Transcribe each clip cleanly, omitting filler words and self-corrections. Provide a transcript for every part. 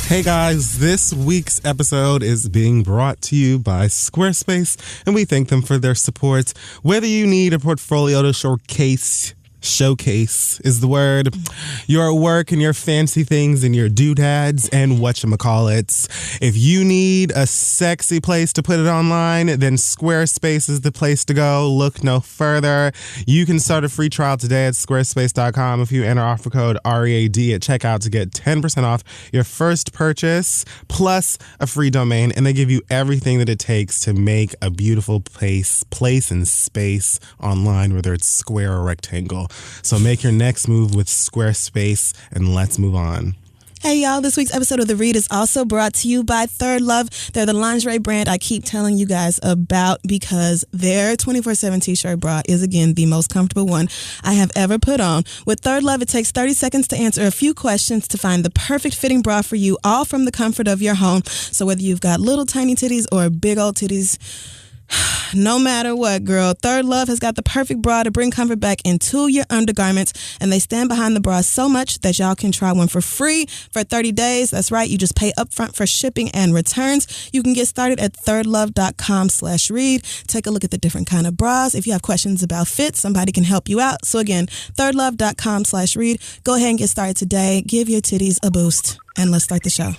Hey guys, this week's episode is being brought to you by Squarespace, and we thank them for their support. Whether you need a portfolio to showcase is the word, your work and your fancy things and your doodads and whatchamacallits. If you need a sexy place to put it online, then Squarespace is the place to go. Look no further. You can start a free trial today at squarespace.com if you enter offer code READ at checkout to get 10% off your first purchase plus a free domain, and they give you everything that it takes to make a beautiful place and space online, whether it's square or rectangle. So make your next move with Squarespace, and let's move on. Hey y'all, this week's episode of The Read is also brought to you by Third Love. They're the lingerie brand I keep telling you guys about because their 24/7 t-shirt bra is, again, the most comfortable one I have ever put on. With Third Love, it takes 30 seconds to answer a few questions to find the perfect fitting bra for you, all from the comfort of your home. So whether you've got little tiny titties or big old titties, no matter what, girl, Third Love has got the perfect bra to bring comfort back into your undergarments, and they stand behind the bra so much that y'all can try one for free for 30 days. That's right. You just pay upfront for shipping and returns. You can get started at thirdlove.com/read. Take a look at the different kind of bras. If you have questions about fit, somebody can help you out. So again, thirdlove.com/read. Go ahead and get started today. Give your titties a boost, and let's start the show.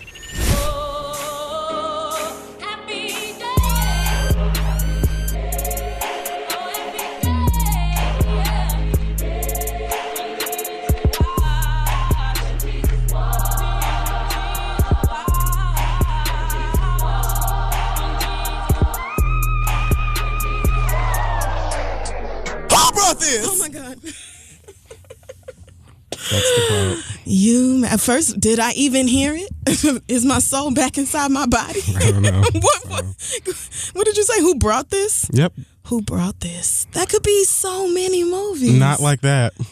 This. Oh my God. That's the quote. You, at first, did I even hear it? Is my soul back inside my body? I don't know. What did you say? Who brought this? Yep. Who brought this? That could be so many movies. Not like that. Who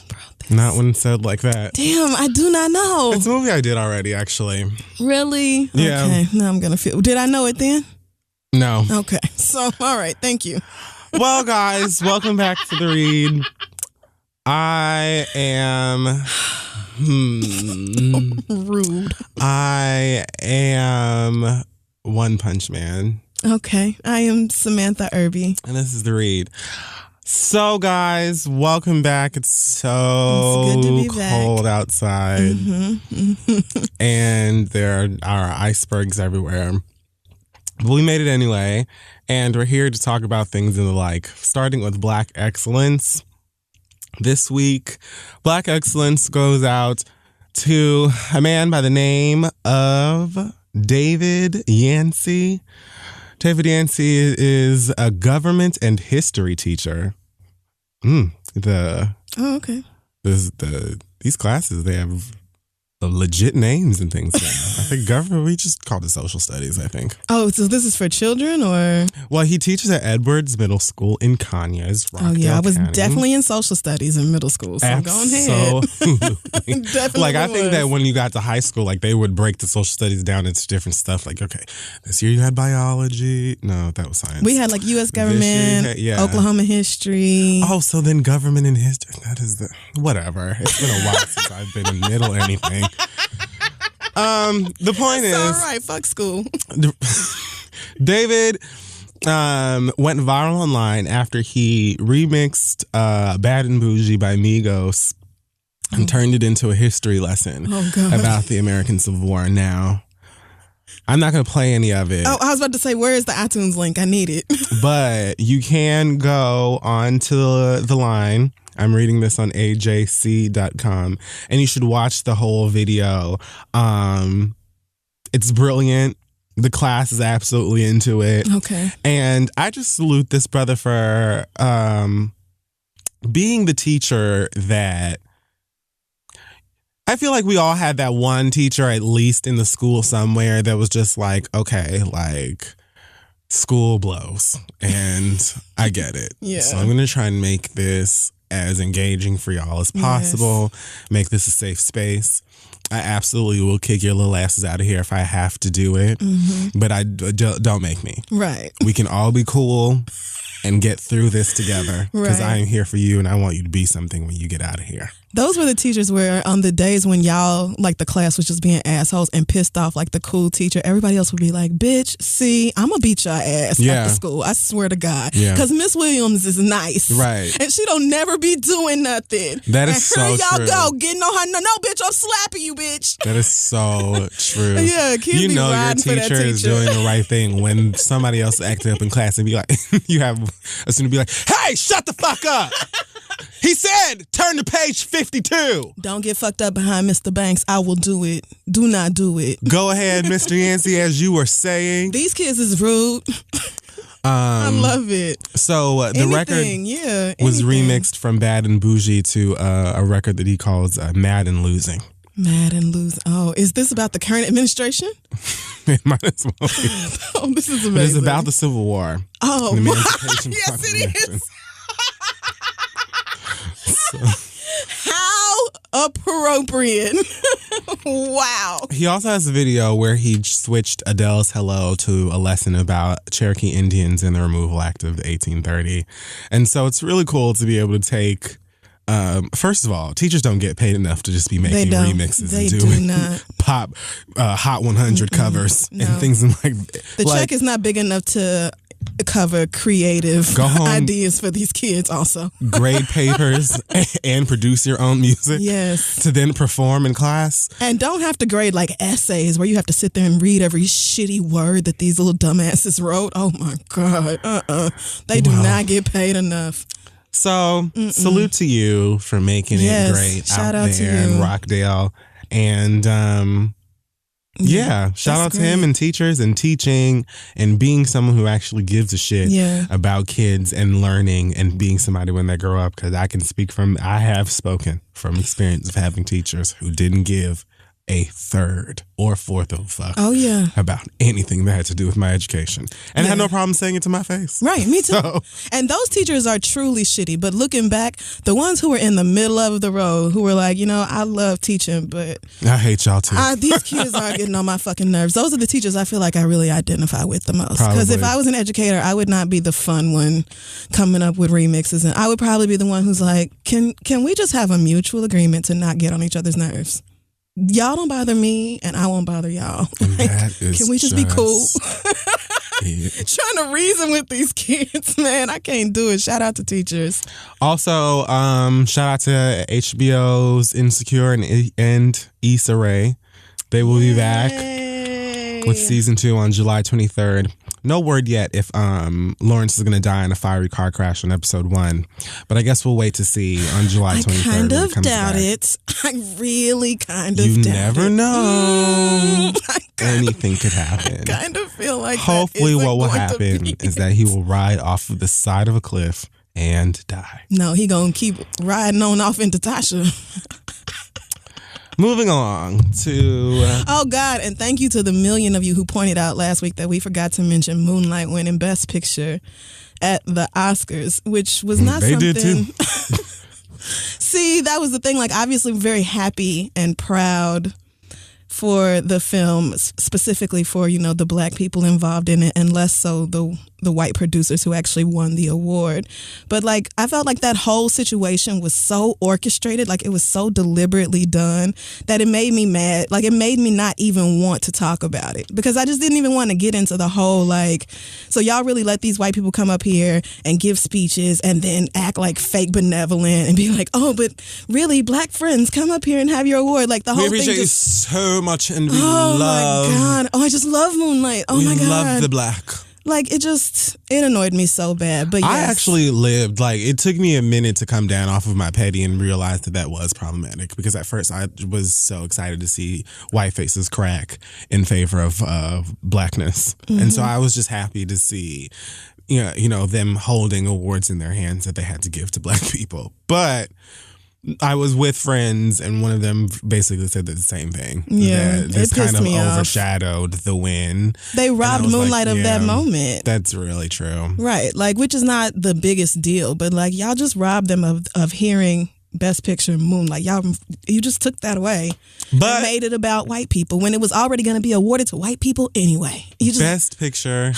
brought this? Not when said like that. Damn, I do not know. It's a movie I did already, actually. Really? Yeah. Okay, now I'm going to feel. Did I know it then? No. Okay, so, all right, thank you. Well, guys, welcome back to The Read. I am... Rude. I am One Punch Man. Okay, I am Samantha Irby. And this is The Read. So, guys, welcome back. It's so good to be cold back outside. Mm-hmm. And there are icebergs everywhere. But we made it anyway. And we're here to talk about things in the like, starting with Black Excellence. This week, Black Excellence goes out to a man by the name of David Yancey. David Yancey is a government and history teacher. Okay. These classes, they have legit names and things now. I think government, we just called it social studies, I think. Oh, so this is for children or? Well, he teaches at Edwards Middle School in Conyers, Rockdale Oh, yeah. I was County. definitely in social studies in middle school, so go ahead. Definitely Like, I think was. that when you got to high school, like, they would break the social studies down into different stuff. Like, okay, this year you had biology. No, that was science. We had like U.S. government, yeah. Oklahoma history. Oh, so then government and history. That is the... Whatever. It's been a while since I've been in middle anything. The point is... All right, fuck school. David went viral online after he remixed Bad and Bougie by Migos and turned it into a history lesson about the American Civil War. Now, I'm not going to play any of it. Oh, I was about to say, where is the iTunes link? I need it. But you can go onto the line. I'm reading this on ajc.com, and you should watch the whole video. It's brilliant. The class is absolutely into it. Okay. And I just salute this brother for being the teacher that... I feel like we all had that one teacher, at least in the school somewhere, that was just like, okay, like, school blows. And I get it. Yeah. So I'm going to try and make this as engaging for y'all as possible. Yes. Make this a safe space. I absolutely will kick your little asses out of here if I have to do it. Mm-hmm. But don't make me. Right. We can all be cool and get through this together because Right. I am here for you and I want you to be something when you get out of here. Those were the teachers where on the days when y'all, like the class was just being assholes and pissed off like the cool teacher, everybody else would be like, bitch, see, I'm going to beat your ass after school. I swear to God. Because Miss Williams is nice. Right. And she don't never be doing nothing. That is so and here true. y'all go, getting on her. No, bitch, I'm slapping you, bitch. That is so true. Yeah, kids you be know your riding for that teacher is teacher. doing the right thing when somebody else acted up in class and be like, you have a student be like, hey, shut the fuck up. He said, turn to page 52. Don't get fucked up behind Mr. Banks. I will do it. Do not do it. Go ahead, Mr. Yancey, as you were saying. These kids is rude. I love it. So the record was remixed from Bad and Bougie to a record that he calls Mad and Losing. Mad and Losing. Oh, is this about the current administration? It might as well be. Oh, this is amazing. But it's about the Civil War. Oh, the Emancipation yes, it Proclamation. is. How appropriate. Wow. He also has a video where he switched Adele's Hello to a lesson about Cherokee Indians and the Removal Act of 1830. And so it's really cool to be able to take, first of all, teachers don't get paid enough to just be making remixes They and do doing not. pop Hot 100 covers and things like The check is not big enough to cover creative ideas for these kids also. Grade papers and produce your own music. Yes. To then perform in class. And don't have to grade like essays where you have to sit there and read every shitty word that these little dumbasses wrote. Oh my God. They do not get paid enough. So salute to you for making it great shout out to there you. in Rockdale. And shout out to him and teachers and teaching and being someone who actually gives a shit about kids and learning and being somebody when they grow up. Because I have spoken from experience of having teachers who didn't give a third or fourth of a fuck about anything that had to do with my education. And I had no problem saying it to my face. Right, me too. And those teachers are truly shitty. But looking back, the ones who were in the middle of the road, who were like, I love teaching, but I hate y'all too. These kids are getting on my fucking nerves. Those are the teachers I feel like I really identify with the most. Because if I was an educator, I would not be the fun one coming up with remixes. And I would probably be the one who's like, can we just have a mutual agreement to not get on each other's nerves? Y'all don't bother me, and I won't bother y'all. Can we just be cool? Trying to reason with these kids, man. I can't do it. Shout out to teachers. Also, shout out to HBO's Insecure and Issa Rae. They will be back with season 2 on July 23rd. No word yet if Lawrence is going to die in a fiery car crash on episode 1. But I guess we'll wait to see on July 23rd. I kind of doubt it. I really kind of doubt it. You never know. Anything could happen. I kind of feel like hopefully what will happen is that he will ride off of the side of a cliff and die. No, he going to keep riding on off into Tasha. Moving along to... oh, God. And thank you to the million of you who pointed out last week that we forgot to mention Moonlight winning Best Picture at the Oscars, which was not they something... did too. See, that was the thing. Like, obviously very happy and proud for the film, specifically for, the black people involved in it, and less so the white producers who actually won the award. But like, I felt like that whole situation was so orchestrated, like it was so deliberately done that it made me mad. Like, it made me not even want to talk about it because I just didn't even want to get into the whole like, so y'all really let these white people come up here and give speeches and then act like fake benevolent and be like, oh, but really, black friends, come up here and have your award. Like the whole thing appreciate just... you so much and we love... love... my God. Oh, I just love Moonlight. Oh, my God. We love the black. Like, it annoyed me so bad. But yes. I actually lived, like, it took me a minute to come down off of my petty and realize that was problematic because at first I was so excited to see white faces crack in favor of blackness. Mm-hmm. And so I was just happy to see, them holding awards in their hands that they had to give to black people. But I was with friends, and one of them basically said the same thing. Yeah, that this kind of overshadowed the win. They robbed Moonlight of that moment. That's really true. Right, like, which is not the biggest deal, but like, y'all just robbed them of hearing Best Picture Moonlight. You just took that away. But made it about white people when it was already going to be awarded to white people anyway. Best Picture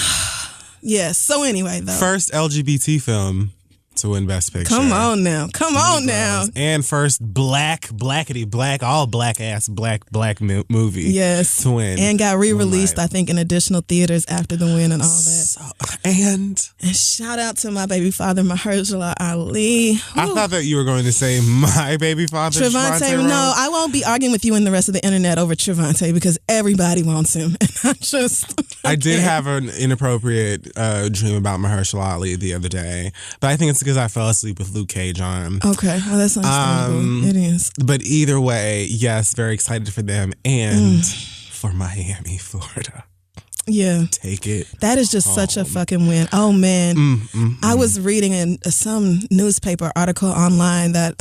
Yes. So anyway, though. First LGBT film to win Best Picture. Come on now. Come on now. And first blackety black, all black ass black movie. Yes. To win. And got re-released, Moonlight. I think, in additional theaters after the win and all that. So, and shout out to my baby father, Mahershala Ali. I thought that you were going to say my baby father, Trevante. Rose. No, I won't be arguing with you and the rest of the internet over Trevante because everybody wants him. And I did have an inappropriate dream about Mahershala Ali the other day, but I think it's because I fell asleep with Luke Cage on. Okay, well, that's understandable. It is. But either way, yes, very excited for them and for Miami, Florida. Yeah. Take it. That is just such a fucking win. Oh, man. I was reading in some newspaper article online that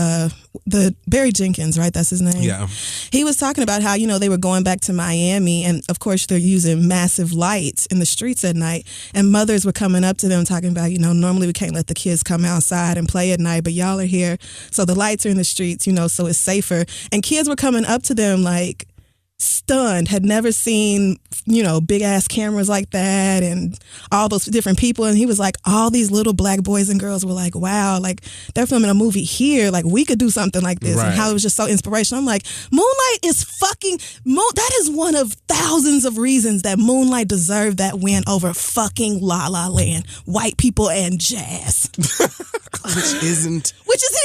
the Barry Jenkins, right? That's his name. Yeah. He was talking about how, they were going back to Miami and, of course, they're using massive lights in the streets at night. And mothers were coming up to them talking about, normally we can't let the kids come outside and play at night, but y'all are here. So the lights are in the streets, so it's safer. And kids were coming up to them like, stunned, had never seen, big ass cameras like that and all those different people. And he was like, all these little black boys and girls were like, wow, like they're filming a movie here. Like we could do something like this. Right. And how it was just so inspirational. I'm like, Moonlight is that is one of thousands of reasons that Moonlight deserved that win over fucking La La Land, white people and jazz. Which isn't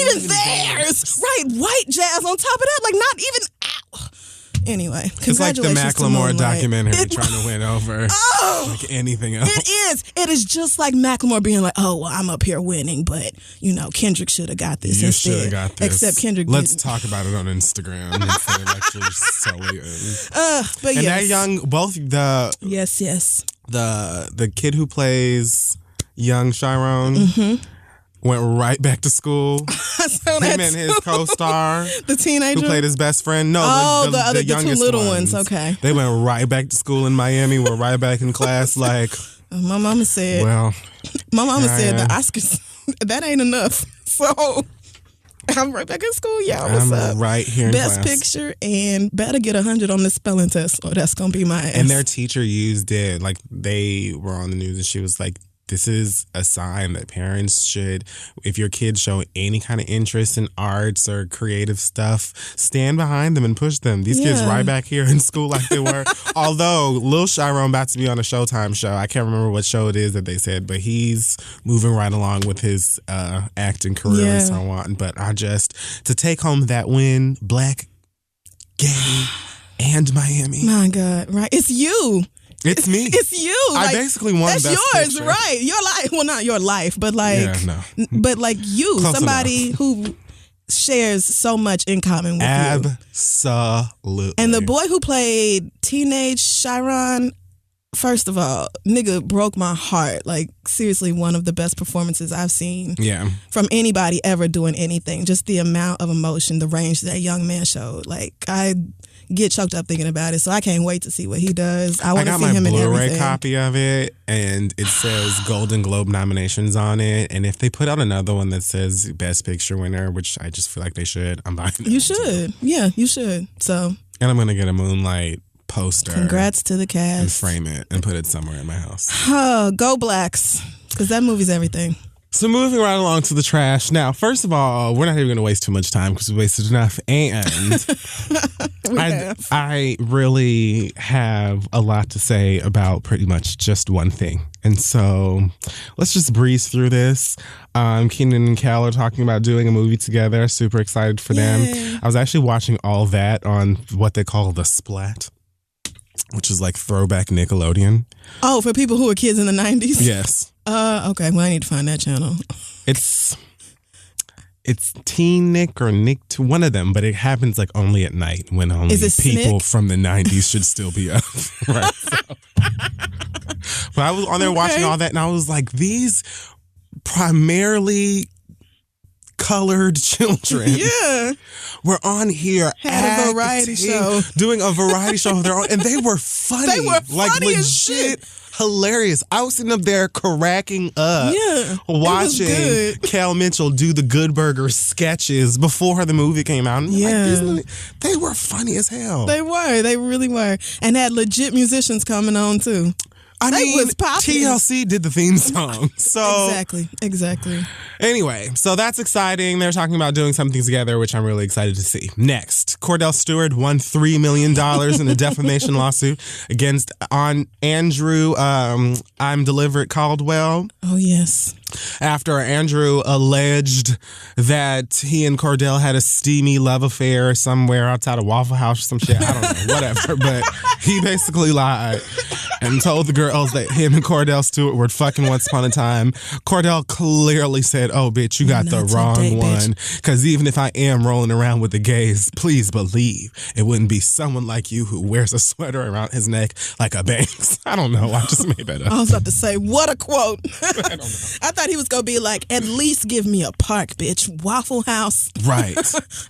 even theirs. Right. White jazz on top of that. Like not even Anyway, it's like the Macklemore documentary trying to win over like anything else. It is just like Macklemore being like, oh, well, I'm up here winning, but Kendrick should have got this. You should have got this. Except Kendrick. Let's talk about it on Instagram instead of actually selling it. But and yes. that young, both the yes, the kid who plays young Chiron. Went right back to school. Him and his co-star, the teenager who played his best friend. No, the youngest two little ones. Okay, they went right back to school in Miami. Were right back in class. Like my mama said. Well, my mama said the Oscars that ain't enough. So I'm right back in school. Yeah, what's up? Right here in Best class. Picture and better get 100 on this spelling test, or that's gonna be my ass. And their teacher used it. Like they were on the news, and she was like, this is a sign that parents should, if your kids show any kind of interest in arts or creative stuff, stand behind them and push them. These kids right back here in school like they were. Although Lil Chiron about to be on a Showtime show. I can't remember what show it is that they said, but he's moving right along with his acting career and so on. But to take home that win, black, gay, and Miami. My God, right? It's you. It's me. It's you. I basically won That's Best yours, Picture. right? Your life. Well, not your life, but like, but like you, Close somebody enough. who shares so much in common with you. Absolutely. And the boy who played teenage Chiron, first of all, nigga broke my heart. Like, seriously, one of the best performances I've seen from anybody ever doing anything. Just the amount of emotion, the range that young man showed. Like, I get choked up thinking about it, so I can't wait to see what he does. I want to see him in everything. I got my Blu-ray copy of it, and it says Golden Globe nominations on it. And if they put out another one that says Best Picture winner, which I just feel like they should, I'm buying it. You should. Yeah, you should. So. And I'm going to get a Moonlight poster. Congrats to the cast. And frame it and put it somewhere in my house. Oh, go Blacks, because that movie's everything. So moving right along to the trash. Now, first of all, we're not even going to waste too much time because we wasted enough. And I really have a lot to say about pretty much just one thing. And so let's just breeze through this. Keenan and Kel are talking about doing a movie together. Super excited for them. I was actually watching all that on what they call the Splat, which is like throwback Nickelodeon. Oh, for people who were kids in the 90s? Yes. Okay. Well, I need to find that channel. It's Teen Nick or Nick, one of them, but it happens like only at night when only people from the 90s should still be up. Right. So. But I was on there watching all that, and I was like, these primarily colored children were on here had a variety show, doing a variety show of their own, and they were funny. They were funny, like legit hilarious. I was sitting up there cracking up watching Cal Mitchell do the Good Burger sketches before the movie came out. And like, they were funny as hell. They really were, and had legit musicians coming on too. I mean, was popping. TLC did the theme song. So Exactly. Anyway, so that's exciting. They're talking about doing something together, which I'm really excited to see. Next, Cordell Stewart won $3 million in a defamation lawsuit against Andrew I'm Delivered Caldwell. Oh, yes. After Andrew alleged that he and Cordell had a steamy love affair somewhere outside of Waffle House or some shit. I don't know, whatever. But he basically lied and told the girls that him and Cordell Stewart were fucking once upon a time. Cordell clearly said, oh, bitch, you got the wrong one. Because even if I am rolling around with the gays, please believe it wouldn't be someone like you who wears a sweater around his neck like a Banks. I don't know. I just made that up. I was about to say, what a quote. I don't know. I thought he was going to be like, at least give me a park, bitch. Waffle House. Right.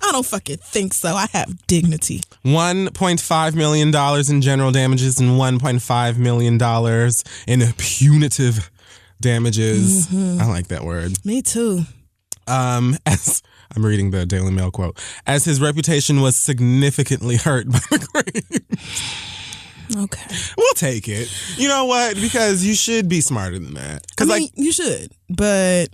I don't fucking think so. I have dignity. $1.5 million in general damages and $1.5 million in punitive damages. Mm-hmm. I like that word. Me too. As I'm reading the Daily Mail quote, as his reputation was significantly hurt by the Queen. Okay. We'll take it. You know what? Because you should be smarter than that. I mean, you should, but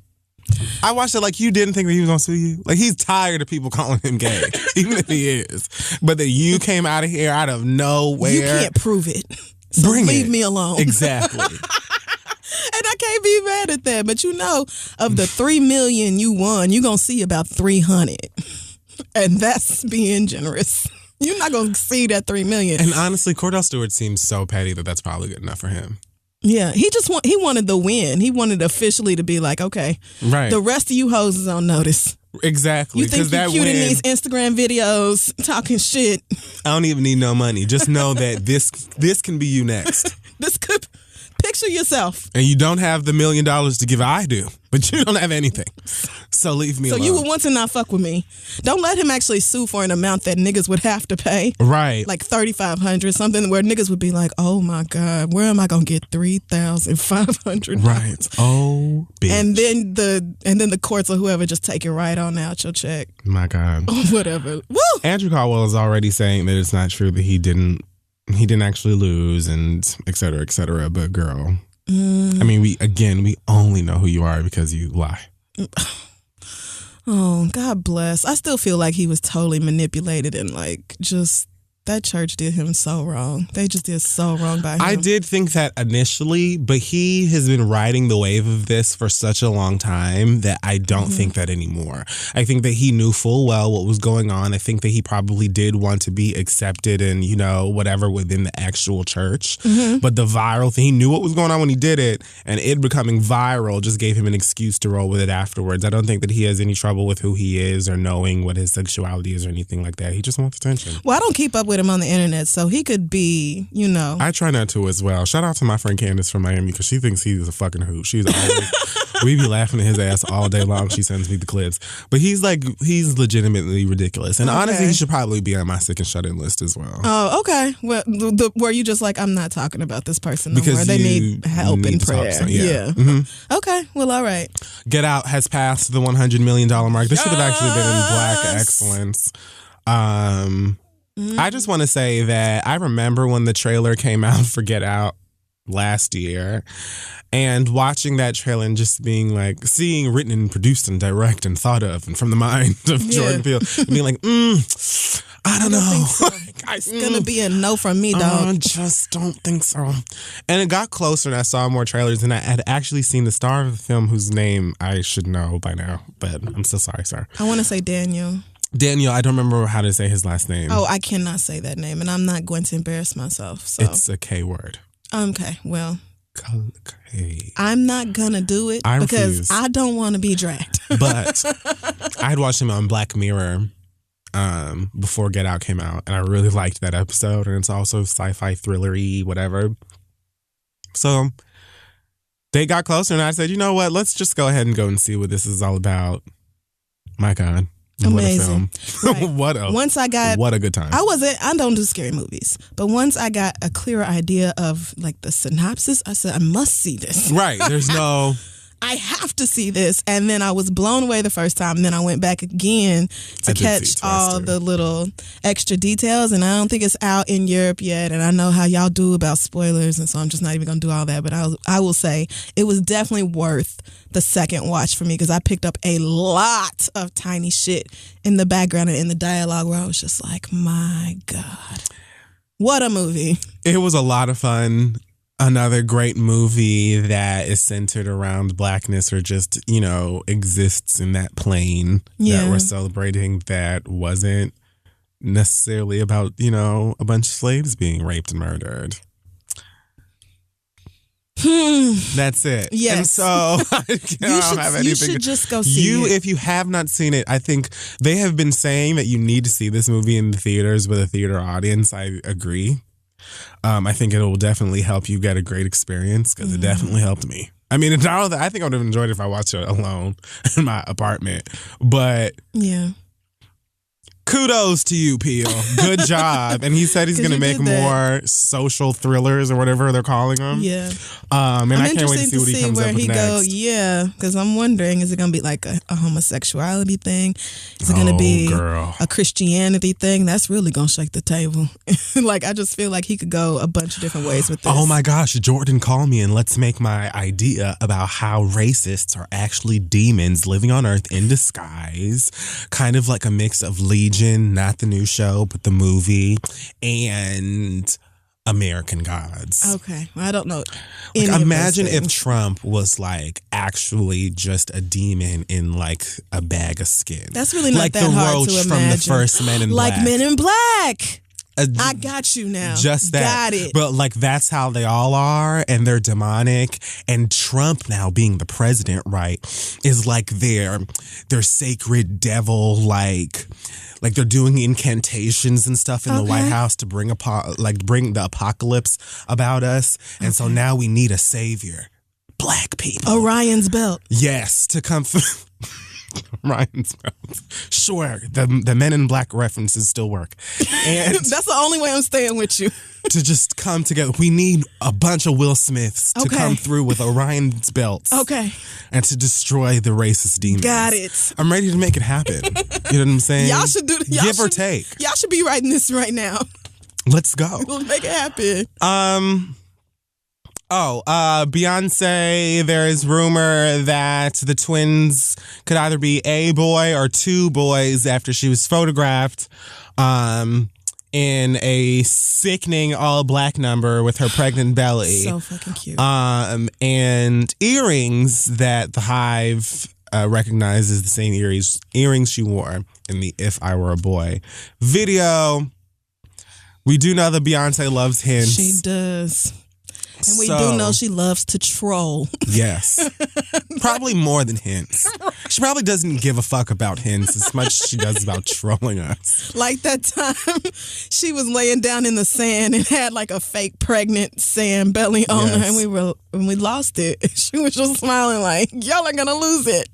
I watched it like you didn't think that he was going to sue you. Like, he's tired of people calling him gay, even if he is. But that you came out of here out of nowhere. You can't prove it. So leave me alone. Exactly. And I can't be mad at that. But you know, of the $3 million you won, you're going to see about 300. And that's being generous. You're not going to see that $3 million. And honestly, Cordell Stewart seems so petty that that's probably good enough for him. Yeah, he wanted the win. He wanted officially to be like, okay, right. The rest of you hoes is on notice. Exactly. You think you're cute in these Instagram videos talking shit. I don't even need no money. Just know that this can be you next. This could picture yourself. And you don't have the $1 million to give. I do. But you don't have anything. So leave me alone. So you would want to not fuck with me. Don't let him actually sue for an amount that niggas would have to pay. Right. Like $3,500, something where niggas would be like, oh my God, where am I going to get $3,500? Right. Oh, bitch. And then the courts or whoever just take it right on out your check. My God. Or whatever. Woo! Andrew Caldwell is already saying that it's not true that he didn't actually lose and et cetera, but girl. I mean, we only know who you are because you lie. Oh, God bless. I still feel like he was totally manipulated and like just that church did him so wrong. They just did so wrong by him. I did think that initially, but he has been riding the wave of this for such a long time that I don't think that anymore. I think that he knew full well what was going on. I think that he probably did want to be accepted and, you know, whatever within the actual church. But the viral thing, he knew what was going on when he did it, and it becoming viral just gave him an excuse to roll with it afterwards. I don't think that he has any trouble with who he is or knowing what his sexuality is or anything like that. He just wants attention. Well, I don't keep up with him on the internet, so he could be, you know. I try not to as well. Shout out to my friend Candace from Miami because she thinks he's a fucking hoot. She's always, we be laughing at his ass all day long. She sends me the clips. But he's legitimately ridiculous. And honestly, he should probably be on my sick and shut in list as well. Oh, okay. Well, were you just like, I'm not talking about this person no more. They need help and prayer. Yeah. Okay. Well, all right. Get Out has passed the $100 million mark. This should have actually been in Black Excellence. I just want to say that I remember when the trailer came out for Get Out last year and watching that trailer and just being like, seeing written and produced and direct and thought of and from the mind of Jordan Peele and being like, I don't know. So. It's going to be a no from me, dog. I just don't think so. And it got closer and I saw more trailers and I had actually seen the star of the film whose name I should know by now, but I'm so sorry, sir. I want to say Daniel, I don't remember how to say his last name. Oh, I cannot say that name, and I'm not going to embarrass myself. So. It's a K word. Okay, well. K. I'm not going to do it because I don't want to be dragged. But I had watched him on Black Mirror before Get Out came out, and I really liked that episode, and it's also sci-fi thriller-y, whatever. So they got closer, and I said, you know what? Let's just go ahead and go and see what this is all about. My God. Amazing. What a film. Right. What a good time. I don't do scary movies, but once I got a clearer idea of like the synopsis, I said, I must see this. Right. There's no I have to see this. And then I was blown away the first time. And then I went back again to catch all the little extra details. And I don't think it's out in Europe yet. And I know how y'all do about spoilers. And so I'm just not even going to do all that. But I will say it was definitely worth the second watch for me because I picked up a lot of tiny shit in the background and in the dialogue where I was just like, my God, what a movie. It was a lot of fun. Another great movie that is centered around Blackness or just, exists in that plane that we're celebrating that wasn't necessarily about, a bunch of slaves being raped and murdered. That's it. Yes. And so you should just go see it. If you have not seen it, I think they have been saying that you need to see this movie in the theaters with a theater audience. I agree. I think it will definitely help you get a great experience because it definitely helped me. I mean, I think I would have enjoyed it if I watched it alone in my apartment. But yeah. Kudos to you, Peel. Good job. And he said he's going to make more social thrillers or whatever they're calling them. Yeah. And I can't wait to see what he comes up with next. Yeah, because I'm wondering, is it going to be like a homosexuality thing? Is it going to be a Christianity thing? That's really going to shake the table. Like, I just feel like he could go a bunch of different ways with this. Oh my gosh, Jordan, call me and let's make my idea about how racists are actually demons living on Earth in disguise. Kind of like a mix of Legion, not the new show, but the movie, and American Gods. Okay. Well, I don't know. Like, imagine if Trump was like actually just a demon in like a bag of skin. That's really not like that hard to imagine. Like the roach from the first Men in Black. Like Men in Black. I got you now. Just that. Got it. But like that's how they all are, and they're demonic. And Trump now being the president, right, is like their sacred devil, like they're doing incantations and stuff in the White House to bring the apocalypse about us. And so now we need a savior. Black people. Orion's belt. Yes, to come through. Ryan's mouth. Sure, the Men in Black references still work. And that's the only way I'm staying with you. To just come together. We need a bunch of Will Smiths to come through with Orion's belts. Okay. And to destroy the racist demons. Got it. I'm ready to make it happen. You know what I'm saying? Y'all should do Give or take. Y'all should be writing this right now. Let's go. We'll make it happen. Beyonce, there is rumor that the twins could either be a boy or two boys after she was photographed in a sickening all-black number with her pregnant belly. So fucking cute. And earrings that the Hive recognizes the same earrings she wore in the If I Were a Boy video. We do know that Beyonce loves hints. She does. And we do know she loves to troll. Yes. Probably more than hints. She probably doesn't give a fuck about hints as much as she does about trolling us. Like that time she was laying down in the sand and had like a fake pregnant sand belly on her, and we lost it. She was just smiling like, y'all are gonna lose it.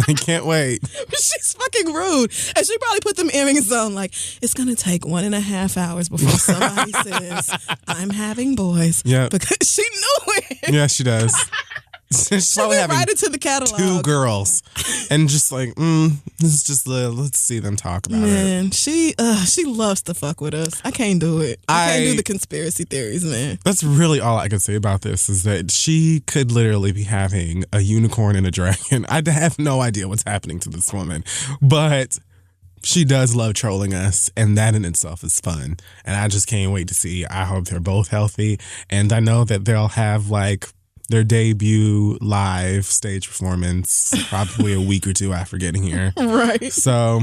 I can't wait. She's fucking rude. And she probably put them earrings on like, it's going to take 1.5 hours before somebody says, I'm having boys. Yeah. Because she knew it. Yeah, she does. She's probably having right into the catalog. 2 girls. And just like, this is just, let's see them talk about it. Man, she loves to fuck with us. I can't do it. I can't do the conspiracy theories, man. That's really all I can say about this is that she could literally be having a unicorn and a dragon. I have no idea what's happening to this woman. But she does love trolling us, and that in itself is fun. And I just can't wait to see. I hope they're both healthy. And I know that they'll have like their debut live stage performance probably a week or 2 after getting here. Right. So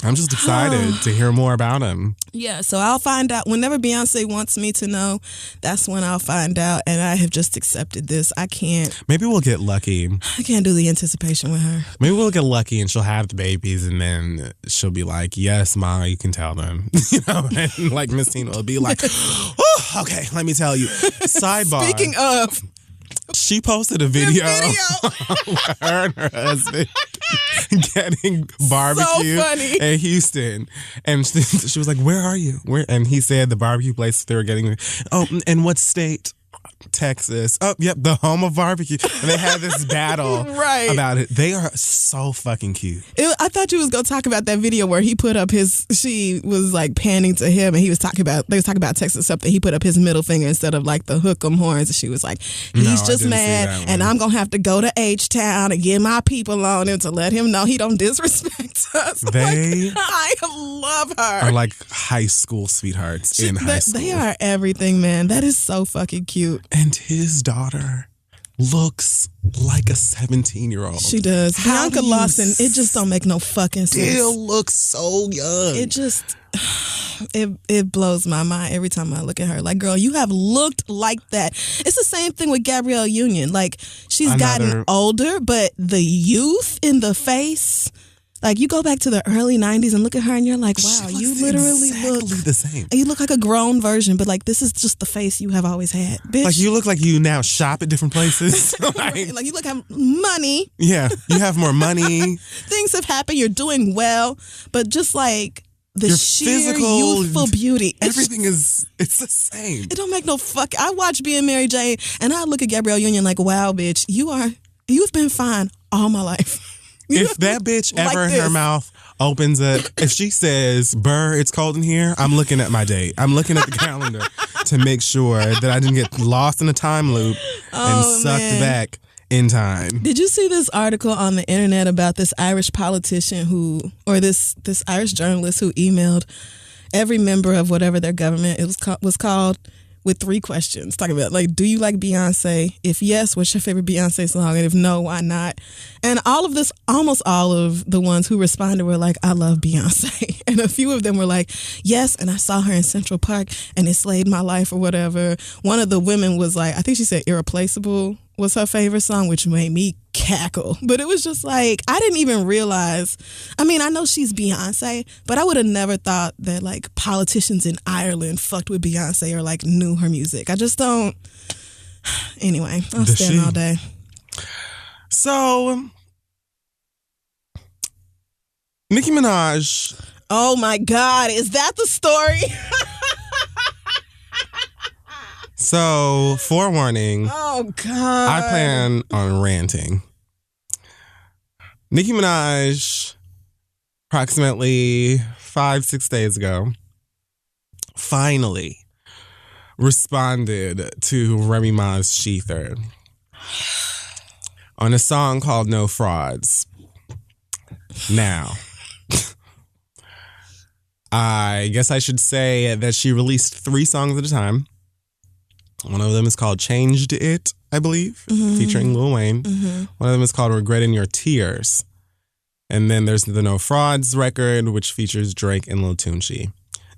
I'm just excited to hear more about him. Yeah, so I'll find out. Whenever Beyonce wants me to know, that's when I'll find out. And I have just accepted this. I can't. Maybe we'll get lucky. I can't do the anticipation with her. Maybe we'll get lucky and she'll have the babies and then she'll be like, yes, Ma, you can tell them. And like Miss Tina will be like, oh, okay, let me tell you. Sidebar. Speaking of. She posted a video with her and her husband getting barbecue in Houston. And she was like, where are you? And he said the barbecue place they were getting. Oh, and what state? Texas. Oh, yep, the home of barbecue. And they had this battle Right. about it. They are so fucking cute. I thought you was gonna talk about that video where he put up she was like panning to him, and they was talking about Texas something. He put up his middle finger instead of like the hook 'em horns, and she was like, he's just mad, and I'm gonna have to go to H-Town and get my people on him to let him know he don't disrespect us. I love her. Are like high school sweethearts in high school. They are everything, man. That is so fucking cute. And his daughter looks like a 17-year-old. She does. Bianca Lawson, it just don't make no fucking sense. Still looks so young. It just, it blows my mind every time I look at her. Like, girl, you have looked like that. It's the same thing with Gabrielle Union. Like, she's gotten older, but the youth in the face... Like, you go back to the early 90s and look at her and you're like, wow, you literally look the same. You look like a grown version, but like, this is just the face you have always had, bitch. Like, you look like you now shop at different places. Like you have money. Yeah, you have more money. Things have happened. You're doing well, but just like the your sheer physical, youthful beauty. Everything it's the same. It don't make no fuck. I watch Being Mary Jane and I look at Gabrielle Union like, wow, bitch, you've been fine all my life. If that bitch ever in her mouth opens it, if she says, "Burr, it's cold in here," I'm looking at my date. I'm looking at the calendar to make sure that I didn't get lost in a time loop and sucked back in time. Did you see this article on the internet about this Irish politician this Irish journalist who emailed every member of whatever their government was called with 3 questions, talking about like, do you like Beyonce? If yes, what's your favorite Beyonce song? And if no, why not? And almost all of the ones who responded were like, I love Beyonce. And a few of them were like, yes, and I saw her in Central Park and it slayed my life or whatever. One of the women was like, I think she said Irreplaceable was her favorite song, which made me cackle. But it was just like, I didn't even realize. I mean, I know she's Beyonce, but I would have never thought that like politicians in Ireland fucked with Beyonce or like knew her music. I just don't. Anyway, I'll stand all day. So, Nicki Minaj. Oh my God, is that the story? So, forewarning. Oh, God. I plan on ranting. Nicki Minaj, approximately 5-6 days ago, finally responded to Remy Ma's Sheether on a song called No Frauds. Now, I guess I should say that she released 3 songs at a time. One of them is called Changed It, I believe, featuring Lil Wayne. One of them is called Regretting Your Tears. And then there's the No Frauds record, which features Drake and Lil Tunechi.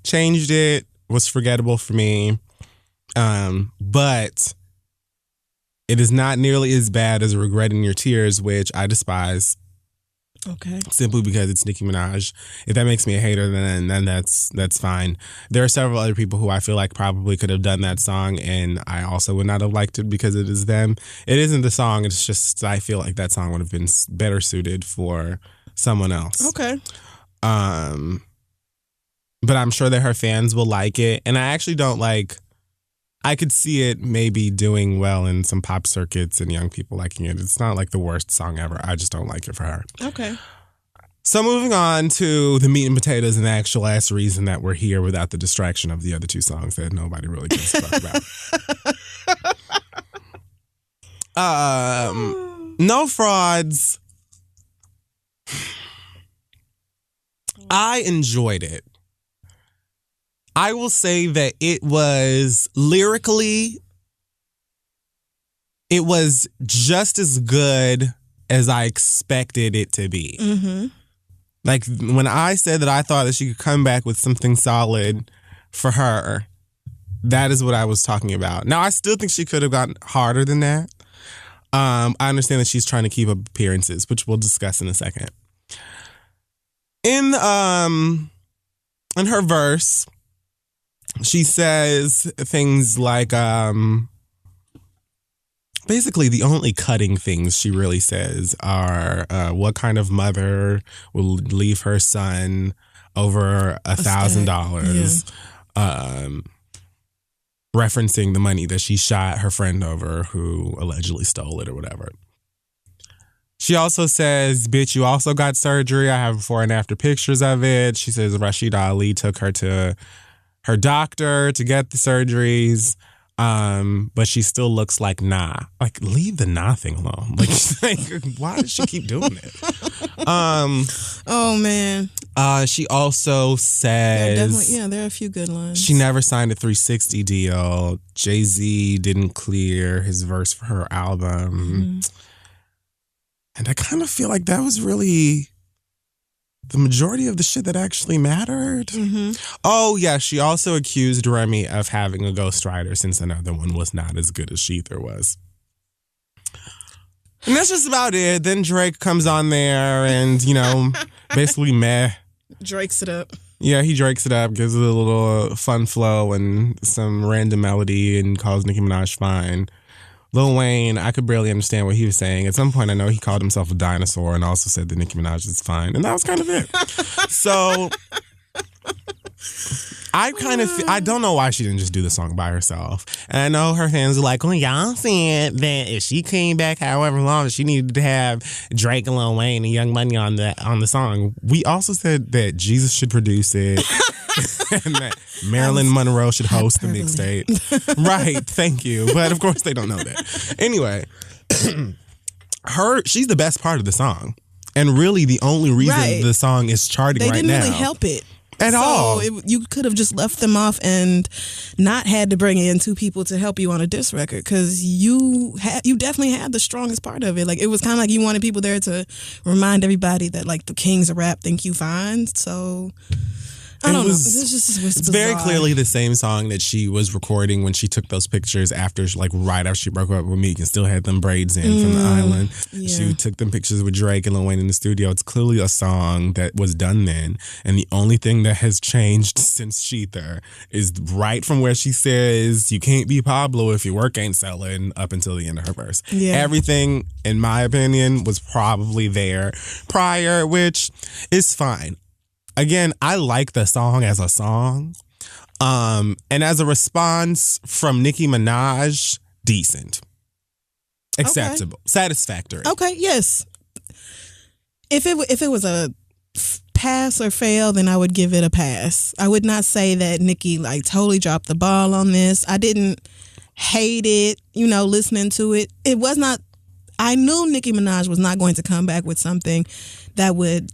Changed It was forgettable for me, but it is not nearly as bad as Regretting Your Tears, which I despise. Okay. Simply because it's Nicki Minaj. If that makes me a hater, then that's fine. There are several other people who I feel like probably could have done that song, and I also would not have liked it because it is them. It isn't the song. It's just I feel like that song would have been better suited for someone else. Okay. But I'm sure that her fans will like it, and I actually don't like. I could see it maybe doing well in some pop circuits and young people liking it. It's not like the worst song ever. I just don't like it for her. Okay. So moving on to the meat and potatoes and the actual ass reason that we're here without the distraction of the other 2 songs that nobody really gives a fuck about. No Frauds. I enjoyed it. I will say that it was lyrically, it was just as good as I expected it to be. Mm-hmm. Like when I said that I thought that she could come back with something solid for her, that is what I was talking about. Now, I still think she could have gotten harder than that. I understand that she's trying to keep up appearances, which we'll discuss in a second. In her verse, she says things like, basically the only cutting things she really says are, what kind of mother will leave her son over $1,000? referencing the money that she shot her friend over who allegedly stole it or whatever. She also says, bitch, you also got surgery. I have before and after pictures of it. She says Rashida Ali took her to her doctor to get the surgeries. But she still looks like nah. Like, leave the nah thing alone. Like, why does she keep doing it? Oh, man. She also says... there are a few good lines. She never signed a 360 deal. Jay-Z didn't clear his verse for her album. Mm-hmm. And I kind of feel like that was really the majority of the shit that actually mattered. Mm-hmm. Oh, yeah. She also accused Remy of having a ghostwriter since another one was not as good as Sheether was. And that's just about it. Then Drake comes on there and, basically meh. Drakes it up. Yeah, he drakes it up, gives it a little fun flow and some random melody and calls Nicki Minaj fine. Lil Wayne, I could barely understand what he was saying. At some point, I know he called himself a dinosaur and also said that Nicki Minaj is fine. And that was kind of it. So, I don't know why she didn't just do the song by herself. And I know her fans are like, well, y'all said that if she came back however long, she needed to have Drake and Lil Wayne and Young Money on the song. We also said that Jesus should produce it. And that Marilyn Monroe should host the mixtape. Right, thank you. But of course they don't know that. Anyway, she's the best part of the song. And really the only reason the song is charting right now. They didn't really help it. At all. You could have just left them off and not had to bring in two people to help you on a diss record because you definitely had the strongest part of it. Like, it was kind of like you wanted people there to remind everybody that, like, the kings of rap think you fine. So... I don't know. It's very clearly the same song that she was recording when she took those pictures after, like, right after she broke up with Meek and still had them braids in from the island. Yeah. She took them pictures with Drake and Lil Wayne in the studio. It's clearly a song that was done then. And the only thing that has changed since Sheether is right from where she says, you can't be Pablo if your work ain't selling, up until the end of her verse. Yeah. Everything, in my opinion, was probably there prior, which is fine. Again, I like the song as a song. And as a response from Nicki Minaj, decent. Acceptable. Okay. Satisfactory. Okay, yes. If it was a pass or fail, then I would give it a pass. I would not say that Nicki, like, totally dropped the ball on this. I didn't hate it, listening to it. It was not... I knew Nicki Minaj was not going to come back with something that would...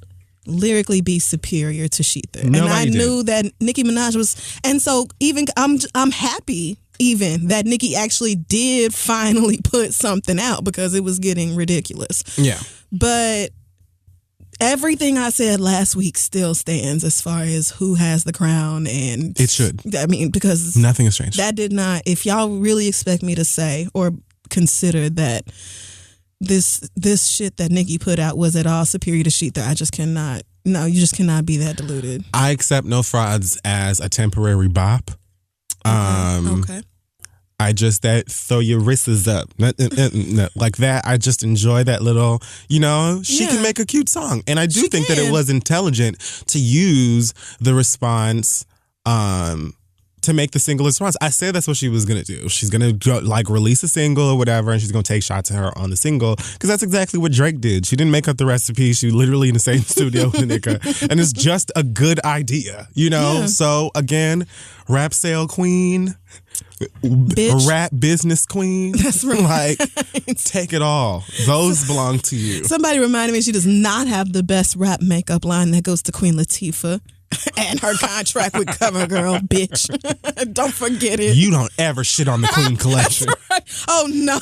lyrically be superior to Sheether. And I knew that Nicki Minaj was, and so even I'm happy even that Nicki actually did finally put something out because it was getting ridiculous. Yeah. But everything I said last week still stands as far as who has the crown, and it should. I mean, because nothing has changed. That did not, if y'all really expect me to say or consider that this shit that Nicki put out was at all superior to Sheether, I just cannot. No, you just cannot be that deluded. I accept No Frauds as a temporary bop. Okay. I just throw your wrists up like that. I just enjoy that little, she can make a cute song. And I do think that it was intelligent to use the response to make the single response. I said that's what she was going to do. She's going to release a single or whatever, and she's going to take shots at her on the single, because that's exactly what Drake did. She didn't make up the recipe. She literally in the same studio with the nigga. And it's just a good idea, Yeah. So again, rap sale queen, bitch. Rap business queen. That's right. Take it all. Those belong to you. Somebody reminded me she does not have the best rap makeup line. That goes to Queen Latifah. And her contract with CoverGirl, bitch. Don't forget it. You don't ever shit on the Queen collection. Right. Oh, no.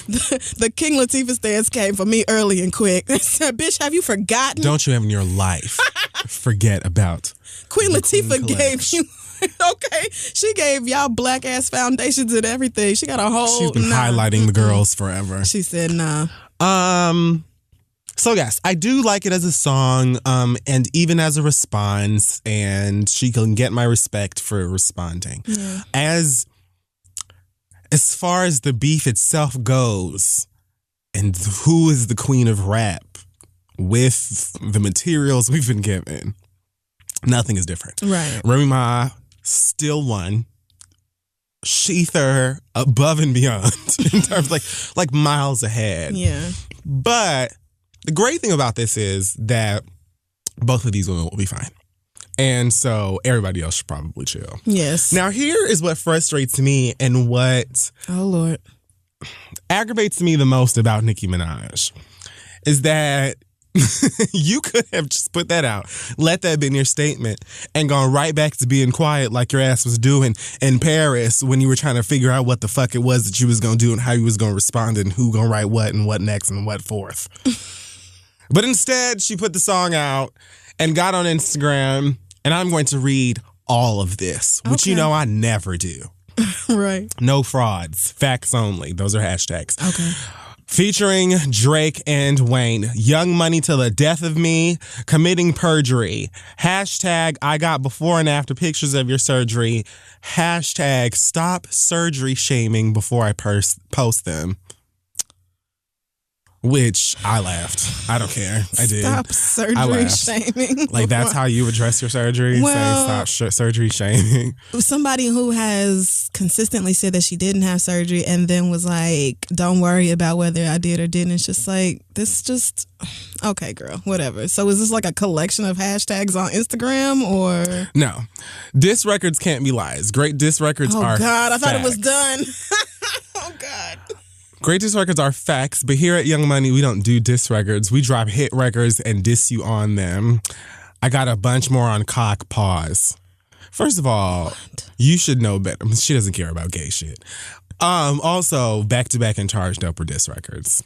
The King Latifah stance came for me early and quick. Bitch, have you forgotten? Don't you ever in your life forget about Queen Latifah gave you... Okay, she gave y'all black ass foundations and everything. She got a whole... She's been highlighting the girls forever. She said nah. So yes, I do like it as a song, and even as a response, and she can get my respect for responding. Yeah. As far as the beef itself goes, and who is the queen of rap with the materials we've been given, nothing is different. Right. Remy Ma still won. Sheether above and beyond in terms like miles ahead. Yeah. But the great thing about this is that both of these women will be fine. And so everybody else should probably chill. Yes. Now, here is what frustrates me and what Lord, aggravates me the most about Nicki Minaj is that you could have just put that out, let that be in your statement, and gone right back to being quiet like your ass was doing in Paris when you were trying to figure out what the fuck it was that you was going to do and how you was going to respond and who going to write what and what next and what forth. But instead, she put the song out and got on Instagram, and I'm going to read all of this, which you know I never do. Right. No frauds, facts only. Those are hashtags. Okay. Featuring Drake and Wayne. Young Money to the death of me. Committing perjury. Hashtag I got before and after pictures of your surgery. Hashtag stop surgery shaming before I post them. Which I laughed. I don't care. I did. Stop surgery shaming. Like, that's how you address your surgery? Well, say stop surgery shaming. Somebody who has consistently said that she didn't have surgery and then was like, don't worry about whether I did or didn't. It's just like, this just, okay, girl, whatever. So is this like a collection of hashtags on Instagram or? No. Diss records can't be lies. Great diss records are Oh, God, I thought it was facts. done. Oh, God. Great diss records are facts, but here at Young Money, we don't do diss records. We drop hit records and diss you on them. I got a bunch more on cock. Pause. First of all, you should know better. She doesn't care about gay shit. Also, Back to Back and Charged Up are diss records.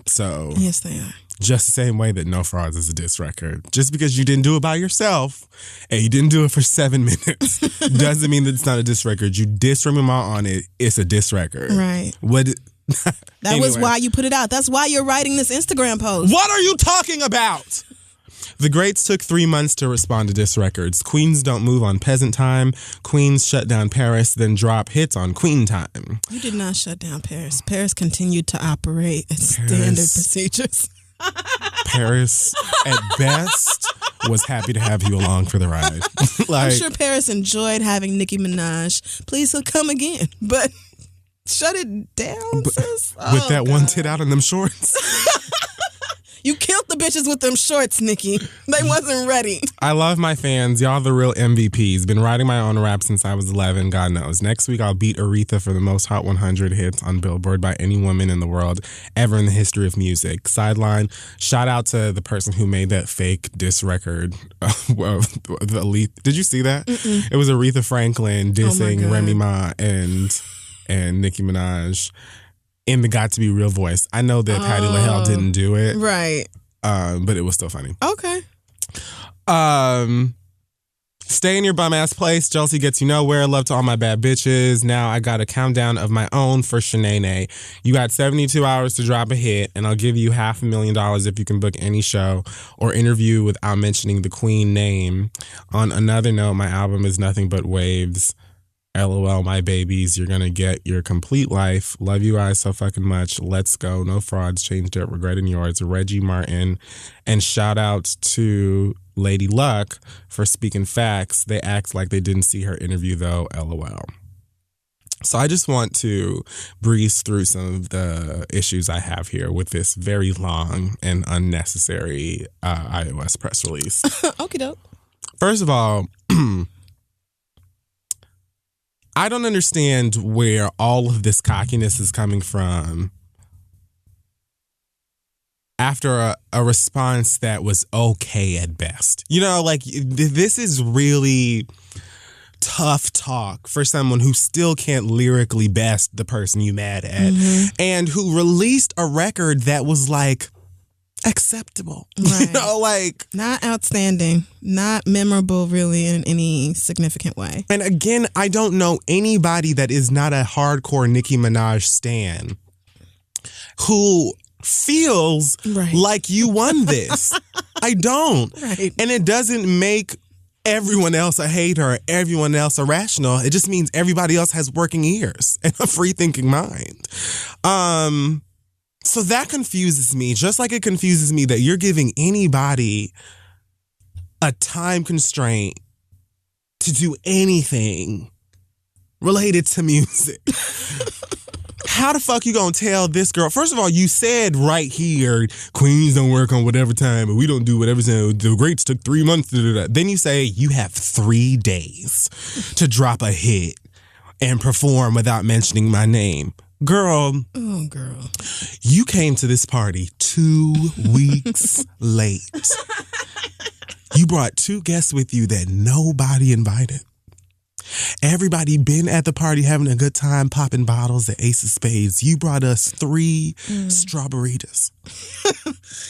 So Yes, they are. just the same way that No Frauds is a diss record. Just because you didn't do it by yourself and you didn't do it for 7 minutes doesn't mean that it's not a diss record. You diss Remy Ma on it, it's a diss record. Right. What? That was why you put it out. That's why you're writing this Instagram post. What are you talking about? The greats took 3 months to respond to diss records. Queens don't move on peasant time. Queens shut down Paris, then drop hits on queen time. You did not shut down Paris. Paris continued to operate at standard procedures. Paris, at best, was happy to have you along for the ride. I'm sure Paris enjoyed having Nicki Minaj. Please, he'll come again. But shut it down, sis. With that one tit out in them shorts. You killed the bitches with them shorts, Nicki. They wasn't ready. I love my fans. Y'all the real MVPs. Been writing my own rap since I was 11. God knows. Next week, I'll beat Aretha for the most Hot 100 hits on Billboard by any woman in the world ever in the history of music. Sideline, shout out to the person who made that fake diss record. The elite. Did you see that? Mm-mm. It was Aretha Franklin dissing God. Remy Ma and Nicki Minaj in the Got to Be Real voice. I know that Patti LaHelle didn't do it. Right. But it was still funny. Okay. Stay in your bum ass place. Chelsea gets you nowhere. Love to all my bad bitches. Now I got a countdown of my own for Shanae. You got 72 hours to drop a hit, and I'll give you $500,000 if you can book any show or interview without mentioning the queen name. On another note, my album is nothing but waves. LOL, my babies. You're gonna get your complete life. Love you guys so fucking much. Let's go. No frauds. Changed it. Regretting yours. Reggie Martin. And shout out to Lady Luck for speaking facts. They act like they didn't see her interview though. LOL. So I just want to breeze through some of the issues I have here with this very long and unnecessary iOS press release. Okie doke. First of all, I don't understand where all of this cockiness is coming from after a response that was okay at best. You know, like, this is really tough talk for someone who still can't lyrically best the person you mad at, and who released a record that was like acceptable. Right. You know, like, not outstanding, not memorable really in any significant way. And again, I don't know anybody that is not a hardcore Nicki Minaj stan who feels like you won this. I don't. Right. And it doesn't make everyone else a hater, everyone else irrational. It just means everybody else has working ears and a free thinking mind. So that confuses me, just like it confuses me that you're giving anybody a time constraint to do anything related to music. How the fuck you gonna tell this girl? First of all, you said right here, queens don't work on whatever time, and we don't do whatever time. The greats took 3 months to do that. Then you say you have 3 days to drop a hit and perform without mentioning my name. Girl. Oh, girl. You came to this party 2 weeks late. You brought 2 guests with you that nobody invited. Everybody been at the party having a good time, popping bottles at Ace of Spades. You brought us 3 strawberries.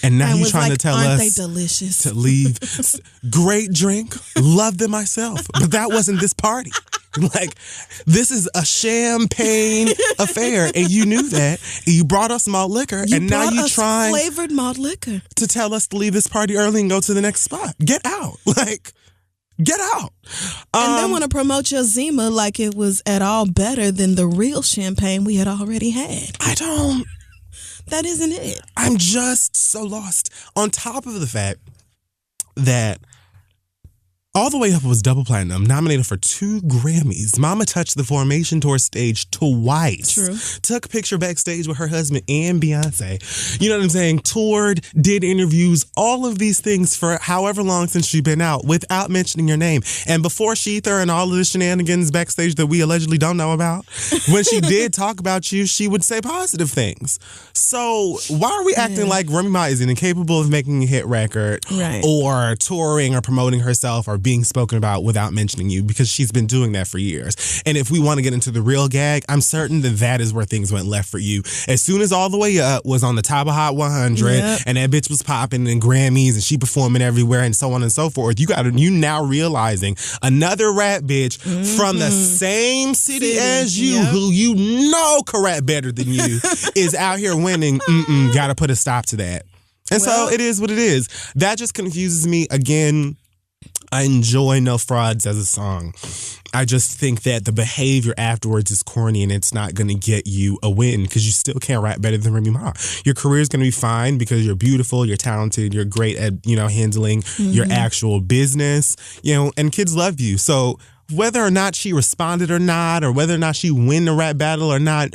And now you're trying to tell aren't us they delicious? to leave. Great drink. Love them myself. But that wasn't this party. Like, this is a champagne affair. And you knew that. And you brought us malt liquor. And now you're trying flavored malt liquor to tell us to leave this party early and go to the next spot. Get out. Like, get out. And then want to promote your Zima like it was at all better than the real champagne we had already had. That isn't it. I'm just so lost. On top of the fact that All the Way Up was double platinum, nominated for 2 Grammys. Mama touched the Formation Tour stage twice. True. Took a picture backstage with her husband and Beyonce. You know what I'm saying? Toured, did interviews, all of these things for however long since she's been out without mentioning your name. And before Sheether and all of the shenanigans backstage that we allegedly don't know about, when she did talk about you, she would say positive things. So why are we acting like Remy Ma is incapable of making a hit record or touring or promoting herself or being spoken about without mentioning you? Because she's been doing that for years. And if we want to get into the real gag, I'm certain that that is where things went left for you. As soon as All the Way Up was on the top of Hot 100 and that bitch was popping in Grammys and she performing everywhere and so on and so forth, you now realizing another rap bitch from the same city as you, who you know can rap better than you, is out here winning. Gotta put a stop to that. And so it is what it is. That just confuses me. Again, I enjoy No Frauds as a song. I just think that the behavior afterwards is corny and it's not going to get you a win because you still can't rap better than Remy Ma. Your career is going to be fine because you're beautiful, you're talented, you're great at, handling your actual business, and kids love you. So whether or not she responded or not, or whether or not she win the rap battle or not,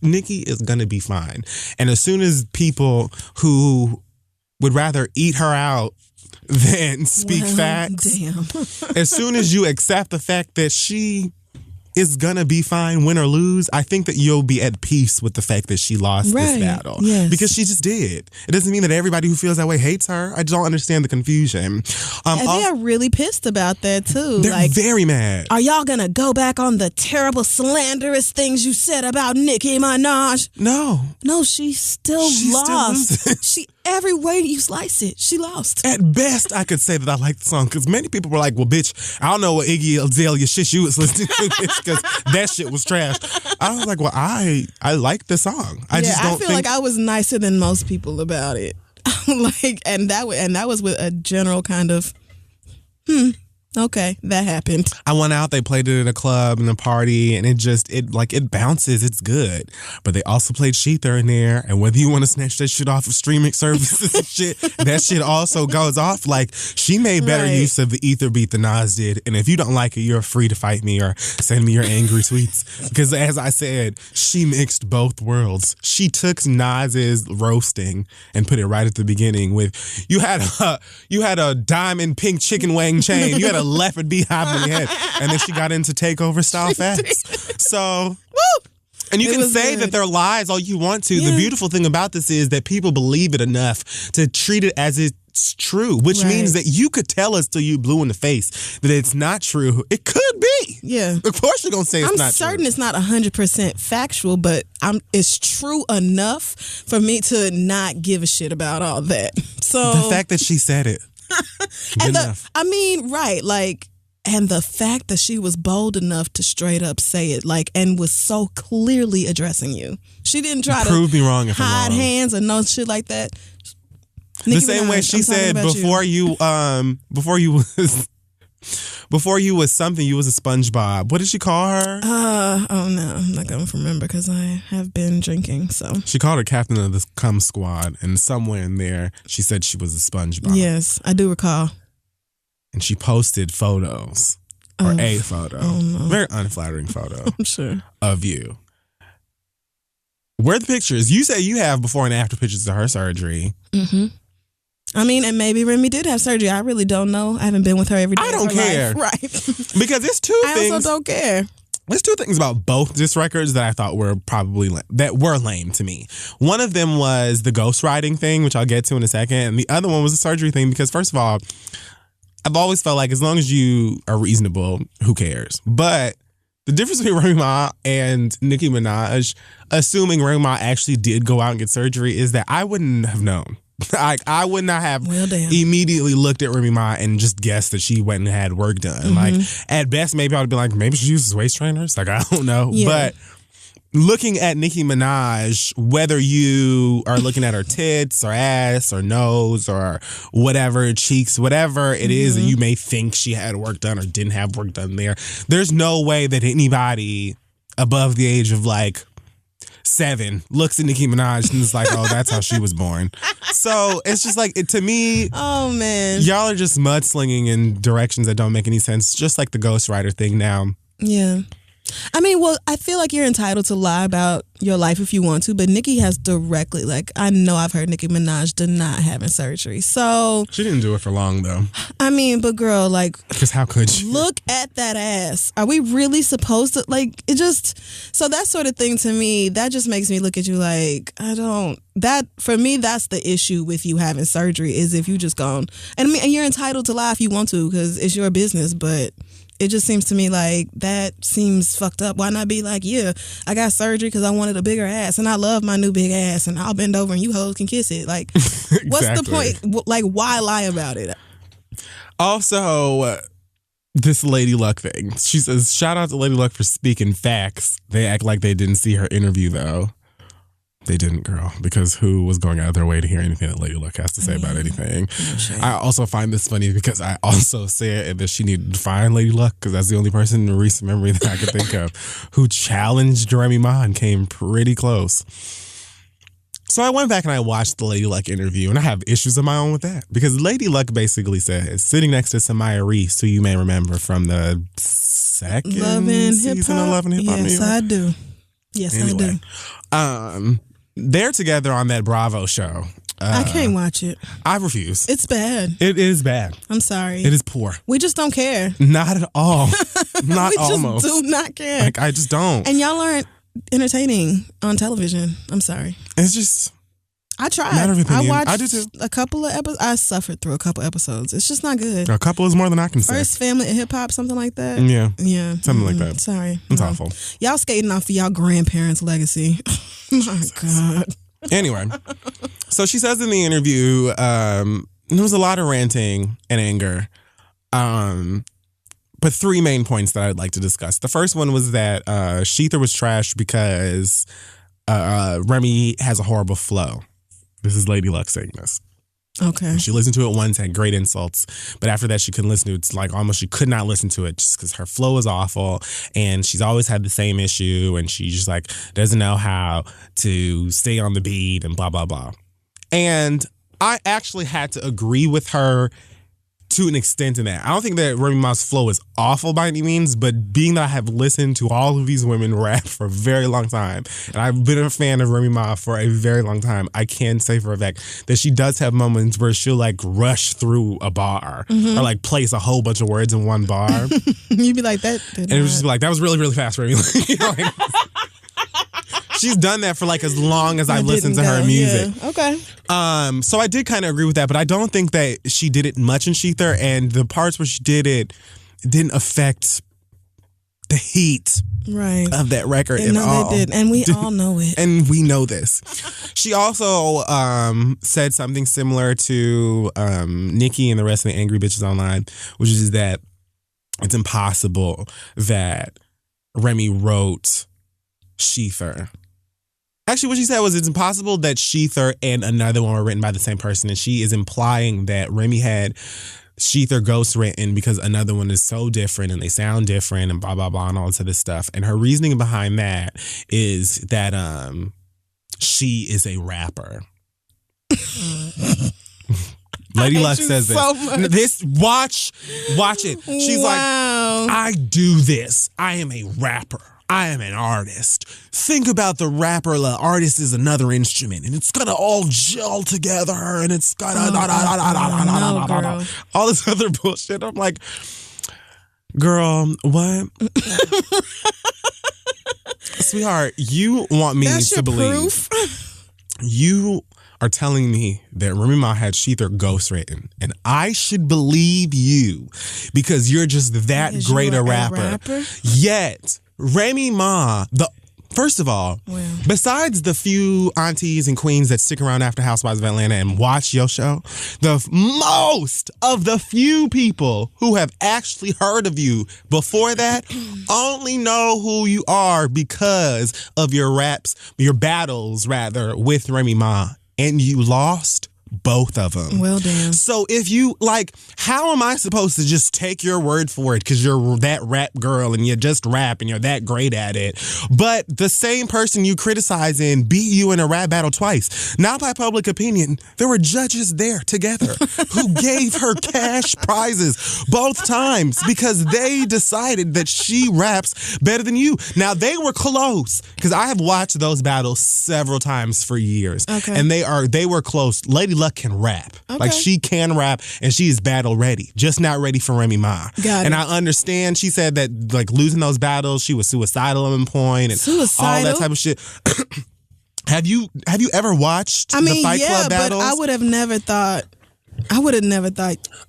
Nicki is going to be fine. And as soon as people who would rather eat her out than speak facts, as soon as you accept the fact that she is gonna be fine, win or lose, I think that you'll be at peace with the fact that she lost this battle. Yes. Because she just did. It doesn't mean that everybody who feels that way hates her. I don't understand the confusion. And they are really pissed about that too. They're very mad. Are y'all gonna go back on the terrible slanderous things you said about Nicki Minaj? No, she still lost. Every way you slice it, she lost. At best, I could say that I like the song because many people were like, well, bitch, I don't know what Iggy Azalea shit you was listening to, bitch, because that shit was trash. I was like, well, I like the song. I feel like I was nicer than most people about it. And that was with a general kind of, okay, that happened. I went out, they played it at a club and a party, and it bounces, it's good. But they also played Sheether in there, and whether you want to snatch that shit off of streaming services and shit, that shit also goes off. Like, she made better use of the ether beat than Nas did, and if you don't like it, you're free to fight me or send me your angry tweets. Because as I said, she mixed both worlds. She took Nas's roasting and put it right at the beginning with, you had a diamond pink chicken wing chain, you had a leopard beehive on your head, and then she got into takeover style facts. So, and you can say that they're lies all you want to. The beautiful thing about this is that people believe it enough to treat it as it's true, which means that you could tell us till you blue in the face that it's not true. It could be. Yeah. Of course you're going to say it's not true. I'm certain it's not 100% factual, but it's true enough for me to not give a shit about all that. So the fact that she said it. And and the fact that she was bold enough to straight up say it, and was so clearly addressing you. She didn't try to prove me wrong if hide I'm wrong. Hands or no shit like that. The same way she said before you was something, you was a SpongeBob. What did she call her? Oh no, I'm not gonna remember because I have been drinking. So she called her captain of the cum squad, and somewhere in there she said she was a SpongeBob. Yes, I do recall. And she posted photos or a photo, no. very unflattering photo I'm sure, of you. Where are the pictures? You say you have before and after pictures of her surgery. Mm-hmm. I mean, and maybe Remy did have surgery. I really don't know. I haven't been with her every day. I don't care. Right. Because it's two things. I also don't care. There's two things about both disc records that I thought were probably that were lame to me. One of them was the ghostwriting thing, which I'll get to in a second. And the other one was the surgery thing because, first of all, I've always felt like as long as you are reasonable, who cares? But the difference between Remy Ma and Nicki Minaj, assuming Remy Ma actually did go out and get surgery, is that I wouldn't have known. I would not have immediately looked at Remy Ma and just guessed that she went and had work done. Mm-hmm. Like, at best, maybe I would be like, maybe she uses waist trainers. Like, I don't know. Yeah. But looking at Nicki Minaj, whether you are looking at her tits or ass or nose or whatever, cheeks, whatever it is that you may think she had work done or didn't have work done there's no way that anybody above the age of like 7 looks at Nicki Minaj and is like, oh, that's how she was born. So it's just like, to me, oh man, y'all are just mudslinging in directions that don't make any sense, just like the ghostwriter thing now. Yeah. I mean, well, I feel like you're entitled to lie about your life if you want to, but Nicki has directly, like, I know I've heard Nicki Minaj deny having surgery. So she didn't do it for long, though. I mean, but girl, like, because how could you? Look at that ass. Are we really supposed to, like, it just, so that sort of thing to me, that just makes me look at you like, for me, that's the issue with you having surgery is if you just gone, and I mean, and you're entitled to lie if you want to because it's your business, but it just seems to me like that seems fucked up. Why not be like, yeah, I got surgery because I wanted a bigger ass and I love my new big ass and I'll bend over and you hoes can kiss it. Like, exactly. What's the point? Like, why lie about it? Also, this Lady Luck thing. She says, shout out to Lady Luck for speaking facts. They act like they didn't see her interview, though. They didn't, girl, because who was going out of their way to hear anything that Lady Luck has to say about anything? I also find this funny because I also said that she needed to find Lady Luck because that's the only person in recent memory that I could think of who challenged Remy Ma and came pretty close. So I went back and I watched the Lady Luck interview, and I have issues of my own with that because Lady Luck basically says, sitting next to Samaya Reese, who you may remember from the second season of Love and Hip Hop. Yes, I do. Yes, anyway, I do. They're together on that Bravo show. I can't watch it. I refuse. It's bad. It is bad. I'm sorry. It is poor. We just don't care. Not at all. Not almost. We just do not care. Like, I just don't. And y'all aren't entertaining on television. I'm sorry. It's just... I tried. Matter of opinion. I watched I do too. a couple of episodes. I suffered through a couple episodes. It's just not good. A couple is more than I can say. First Family and Hip Hop, something like that. Yeah. Yeah. Something like that. Sorry. It's awful. Y'all skating off of y'all grandparents' legacy. My God. Anyway, so she says in the interview, there was a lot of ranting and anger, but 3 main points that I'd like to discuss. The first one was that Sheether was trashed because Remy has a horrible flow. This is Lady Luck saying this. Okay. She listened to it once, had great insults, but after that she couldn't listen to it. It's like almost she could not listen to it just because her flow is awful and she's always had the same issue and she just like doesn't know how to stay on the beat and blah, blah, blah. And I actually had to agree with her to an extent in that. I don't think that Remy Ma's flow is awful by any means, but being that I have listened to all of these women rap for a very long time, and I've been a fan of Remy Ma for a very long time, I can say for a fact that she does have moments where she'll like rush through a bar or like place a whole bunch of words in one bar. You'd be like, that and it was just like, that was really, really fast, Remy. Like, she's done that for like as long as I've listened to her music. Yeah. Okay. So I did kind of agree with that, but I don't think that she did it much in Sheether, and the parts where she did it didn't affect the heat of that record at all. They did, and we all know it. And we know this. She also said something similar to Nicki and the rest of the angry bitches online, which is that it's impossible that Remy wrote Sheether. Actually, what she said was it's impossible that Sheether and another one were written by the same person, and she is implying that Remy had Sheether ghostwritten because another one is so different and they sound different and blah, blah, blah, and all this other stuff. And her reasoning behind that is that she is a rapper. Lady Luck says this. So much. This watch it. She's no. I do this. I am a rapper. I am an artist. Think about the rapper. The artist is another instrument, and it's gonna all gel together, and it's gonna all this other bullshit. I'm like, girl, what? Sweetheart, you want me to believe proof? You are telling me that Remy Ma had Sheether ghostwritten, and I should believe you because you're just that great a rapper. Yet Remy Ma, first of all, besides the few aunties and queens that stick around after Housewives of Atlanta and watch your show, most of the few people who have actually heard of you before that only know who you are because of your battles with Remy Ma. And you lost both of them. Well, damn. So if you, how am I supposed to just take your word for it because you're that rap girl and you just rap and you're that great at it? But the same person you criticizing beat you in a rap battle twice. Now, by public opinion, there were judges there together who gave her cash prizes both times because they decided that she raps better than you. Now, they were close because I have watched those battles several times for years. Okay. And they were close. Lady Luck can rap. Okay. She can rap and she is battle ready, just not ready for Remy Ma. Got it. And I understand she said that losing those battles, she was suicidal at one point and all that type of shit. Have you ever watched the Fight Club battles? But I would have never thought.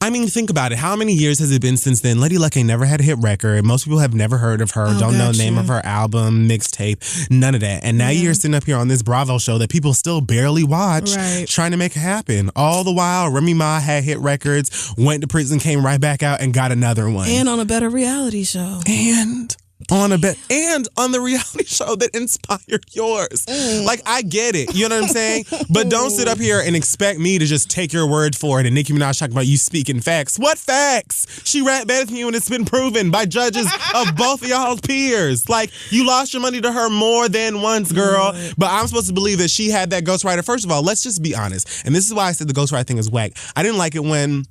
I mean, think about it. How many years has it been since then? Lady Luck ain't never had a hit record. Most people have never heard of her, don't know the name of her album, mixtape, none of that. And now you're sitting up here on this Bravo show that people still barely watch, trying to make it happen. All the while, Remy Ma had hit records, went to prison, came right back out, and got another one. And on a better reality show. And on the reality show that inspired yours. I get it. You know what I'm saying? But don't sit up here and expect me to just take your word for it. And Nicki Minaj talking about you speaking facts. What facts? She rap better than you and it's been proven by judges of both of y'all's peers. You lost your money to her more than once, girl. But I'm supposed to believe that she had that ghostwriter. First of all, let's just be honest. And this is why I said the ghostwriter thing is whack. I didn't like it when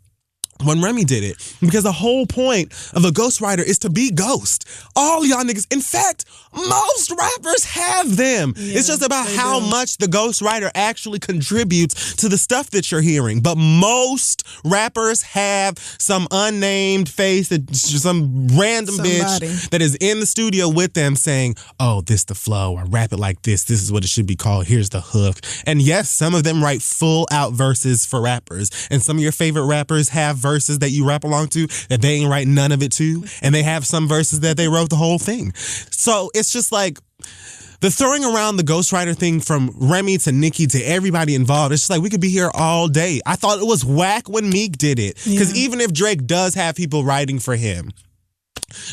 Remy did it, because the whole point of a ghostwriter is to be ghost. All y'all niggas, in fact, most rappers have them. It's just about how much the ghostwriter actually contributes to the stuff that you're hearing. But most rappers have some unnamed face, some random bitch that is in the studio with them saying, oh, this the flow, or rap it like this. This is what it should be called. Here's the hook. And yes, some of them write full out verses for rappers. And some of your favorite rappers have verses that you rap along to that they ain't write none of it to, and they have some verses that they wrote the whole thing. So it's just the throwing around the ghostwriter thing from Remy to Nicki to everybody involved. It's just we could be here all day. I thought it was whack when Meek did it, because even if Drake does have people writing for him,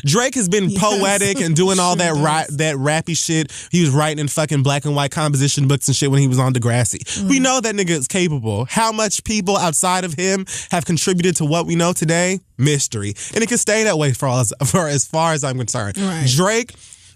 Drake has been poetic and doing all that rappy shit. He was writing in fucking black and white composition books and shit when he was on Degrassi. We know that nigga is capable. How much people outside of him have contributed to what we know today? Mystery. And it can stay that way for as far as I'm concerned. Drake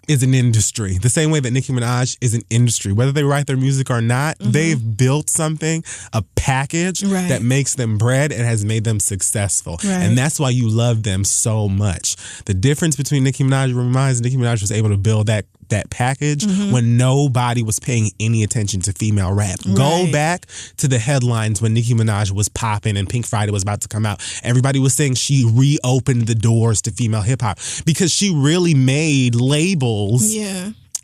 is an industry. The same way that Nicki Minaj is an industry. Whether they write their music or not, they've built something, a package that makes them bread and has made them successful. And that's why you love them so much. The difference between Nicki Minaj and Remy Ma is Nicki Minaj was able to build that package when nobody was paying any attention to female rap. Go back to the headlines when Nicki Minaj was popping and Pink Friday was about to come out. Everybody was saying she reopened the doors to female hip hop because she really made labels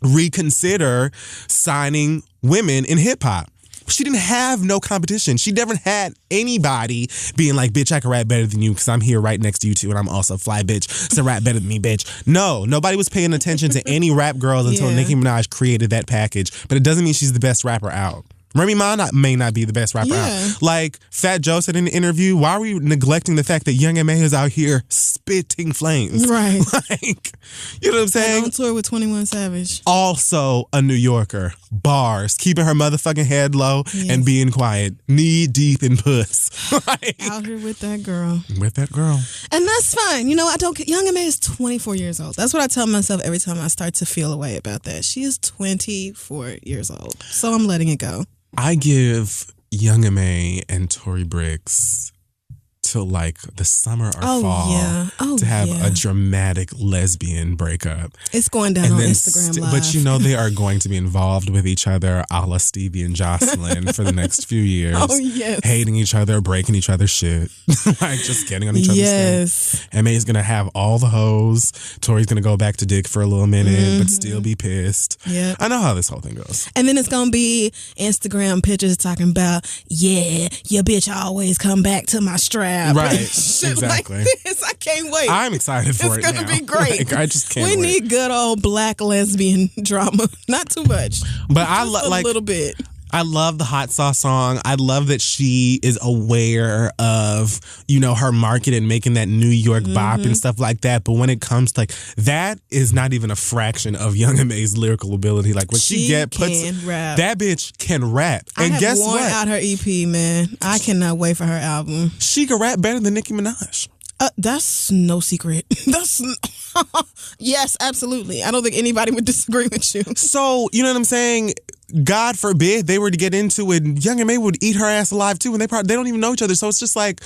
reconsider signing women in hip hop. She didn't have no competition. She never had anybody being like, bitch, I can rap better than you because I'm here right next to you too, and I'm also fly, bitch, so rap better than me, bitch. No, nobody was paying attention to any rap girls until Nicki Minaj created that package. But it doesn't mean she's the best rapper out. Remy Ma may not be the best rapper out. Fat Joe said in the interview, why are we neglecting the fact that Young M.A. is out here spitting flames? You know what I'm saying? On tour with 21 Savage. Also a New Yorker. Bars. Keeping her motherfucking head low and being quiet. Knee deep in puss. Out here with that girl. With that girl. And that's fine. Young M.A. is 24 years old. That's what I tell myself every time I start to feel a way about that. She is 24 years old. So I'm letting it go. I give Young M.A. and Tory Briggs till like the summer or Oh, fall yeah. Oh, to have yeah. a dramatic lesbian breakup. It's going down And on then Instagram Live. but you know they are going to be involved with each other a la Stevie and Jocelyn for the next few years. Oh, yes. Hating each other, breaking each other's shit. Like just getting on each other's skin. And May's going to have all the hoes. Tori's going to go back to Dick for a little minute, but still be pissed. Yeah. I know how this whole thing goes. And then it's going to be Instagram pictures talking about, yeah, your bitch always come back to my strap. Right. Shit Exactly. like this. I can't wait. I'm excited for it now. It's going to be great. Like, I just can't We wait. need good old black lesbian drama. Not too much. But I Just a like little bit. I love the hot sauce song. I love that she is aware of, you know, her market and making that New York bop and stuff like that. But when it comes to like that is not even a fraction of Young M.A's lyrical ability. Like when she puts rap. that bitch can rap. I And have guess worn what? out her EP, man. I cannot wait for her album. She can rap better than Nicki Minaj. That's no secret. Yes, absolutely. I don't think anybody would disagree with you. So, you know what I'm saying? God forbid they were to get into it, Young M.A would eat her ass alive too, and they don't even know each other. So it's just like,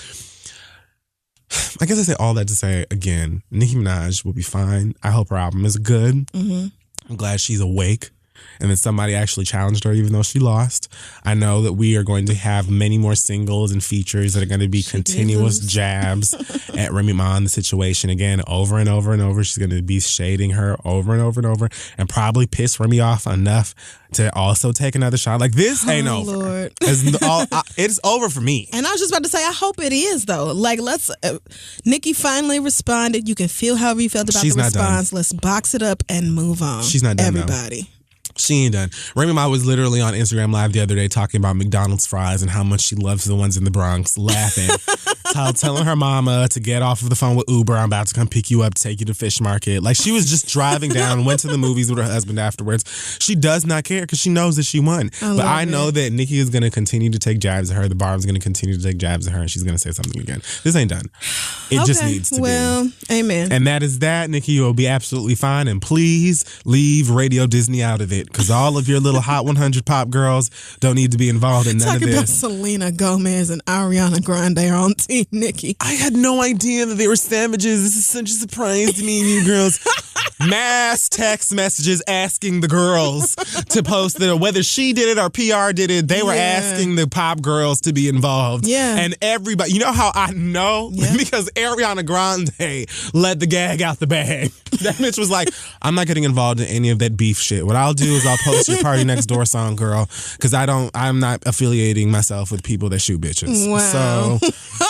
I guess I say all that to say, again, Nicki Minaj will be fine. I hope her album is good. I'm glad she's awake and that somebody actually challenged her even though she lost. I know that we are going to have many more singles and features that are going to be continuous jabs at Remy Ma in the situation again, over and over and over. She's going to be shading her over and over and over and probably piss Remy off enough to also take another shot. Like, this ain't over. Lord. It's over for me. And I was just about to say, I hope it is, though. Like, Nicki finally responded. You can feel however you felt about She's the not done. response. Let's box it up and move on. She's not done, though. Everybody. She ain't done. Remy Ma was literally on Instagram Live the other day talking about McDonald's fries and how much she loves the ones in the Bronx, laughing. Telling her mama to get off of the phone with Uber. I'm about to come pick you up, take you to Fish Market. Like, she was just driving down and went to the movies with her husband afterwards. She does not care because she knows that she won. But I know that Nicki is going to continue to take jabs at her. The bar is going to continue to take jabs at her, and she's going to say something again. This ain't done. It just needs to be. Well, amen. And that is that. Nicki, you'll be absolutely fine. And please leave Radio Disney out of it, because all of your little Hot 100 pop girls don't need to be involved in none of Talking about this. Selena Gomez and Ariana Grande are on Team Nicki. I had no idea that they were sandwiches. This is such a surprise to me and you girls. Mass text messages asking the girls to post it, or whether she did it or PR did it. They were asking the pop girls to be involved. Yeah. And everybody, you know how I know? Yeah. Because Ariana Grande let the gag out the bag. That bitch was like, I'm not getting involved in any of that beef shit. What I'll do is I'll post your Party Next Door song, girl, because I'm not affiliating myself with people that shoot bitches. Wow. So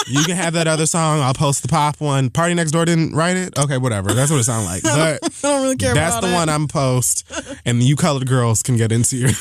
you can have that other song. I'll post the pop one. Party Next Door didn't write it? Okay, whatever. That's what it sounds like. But I don't really care that's about the that. one I'm post, and you colored girls can get into your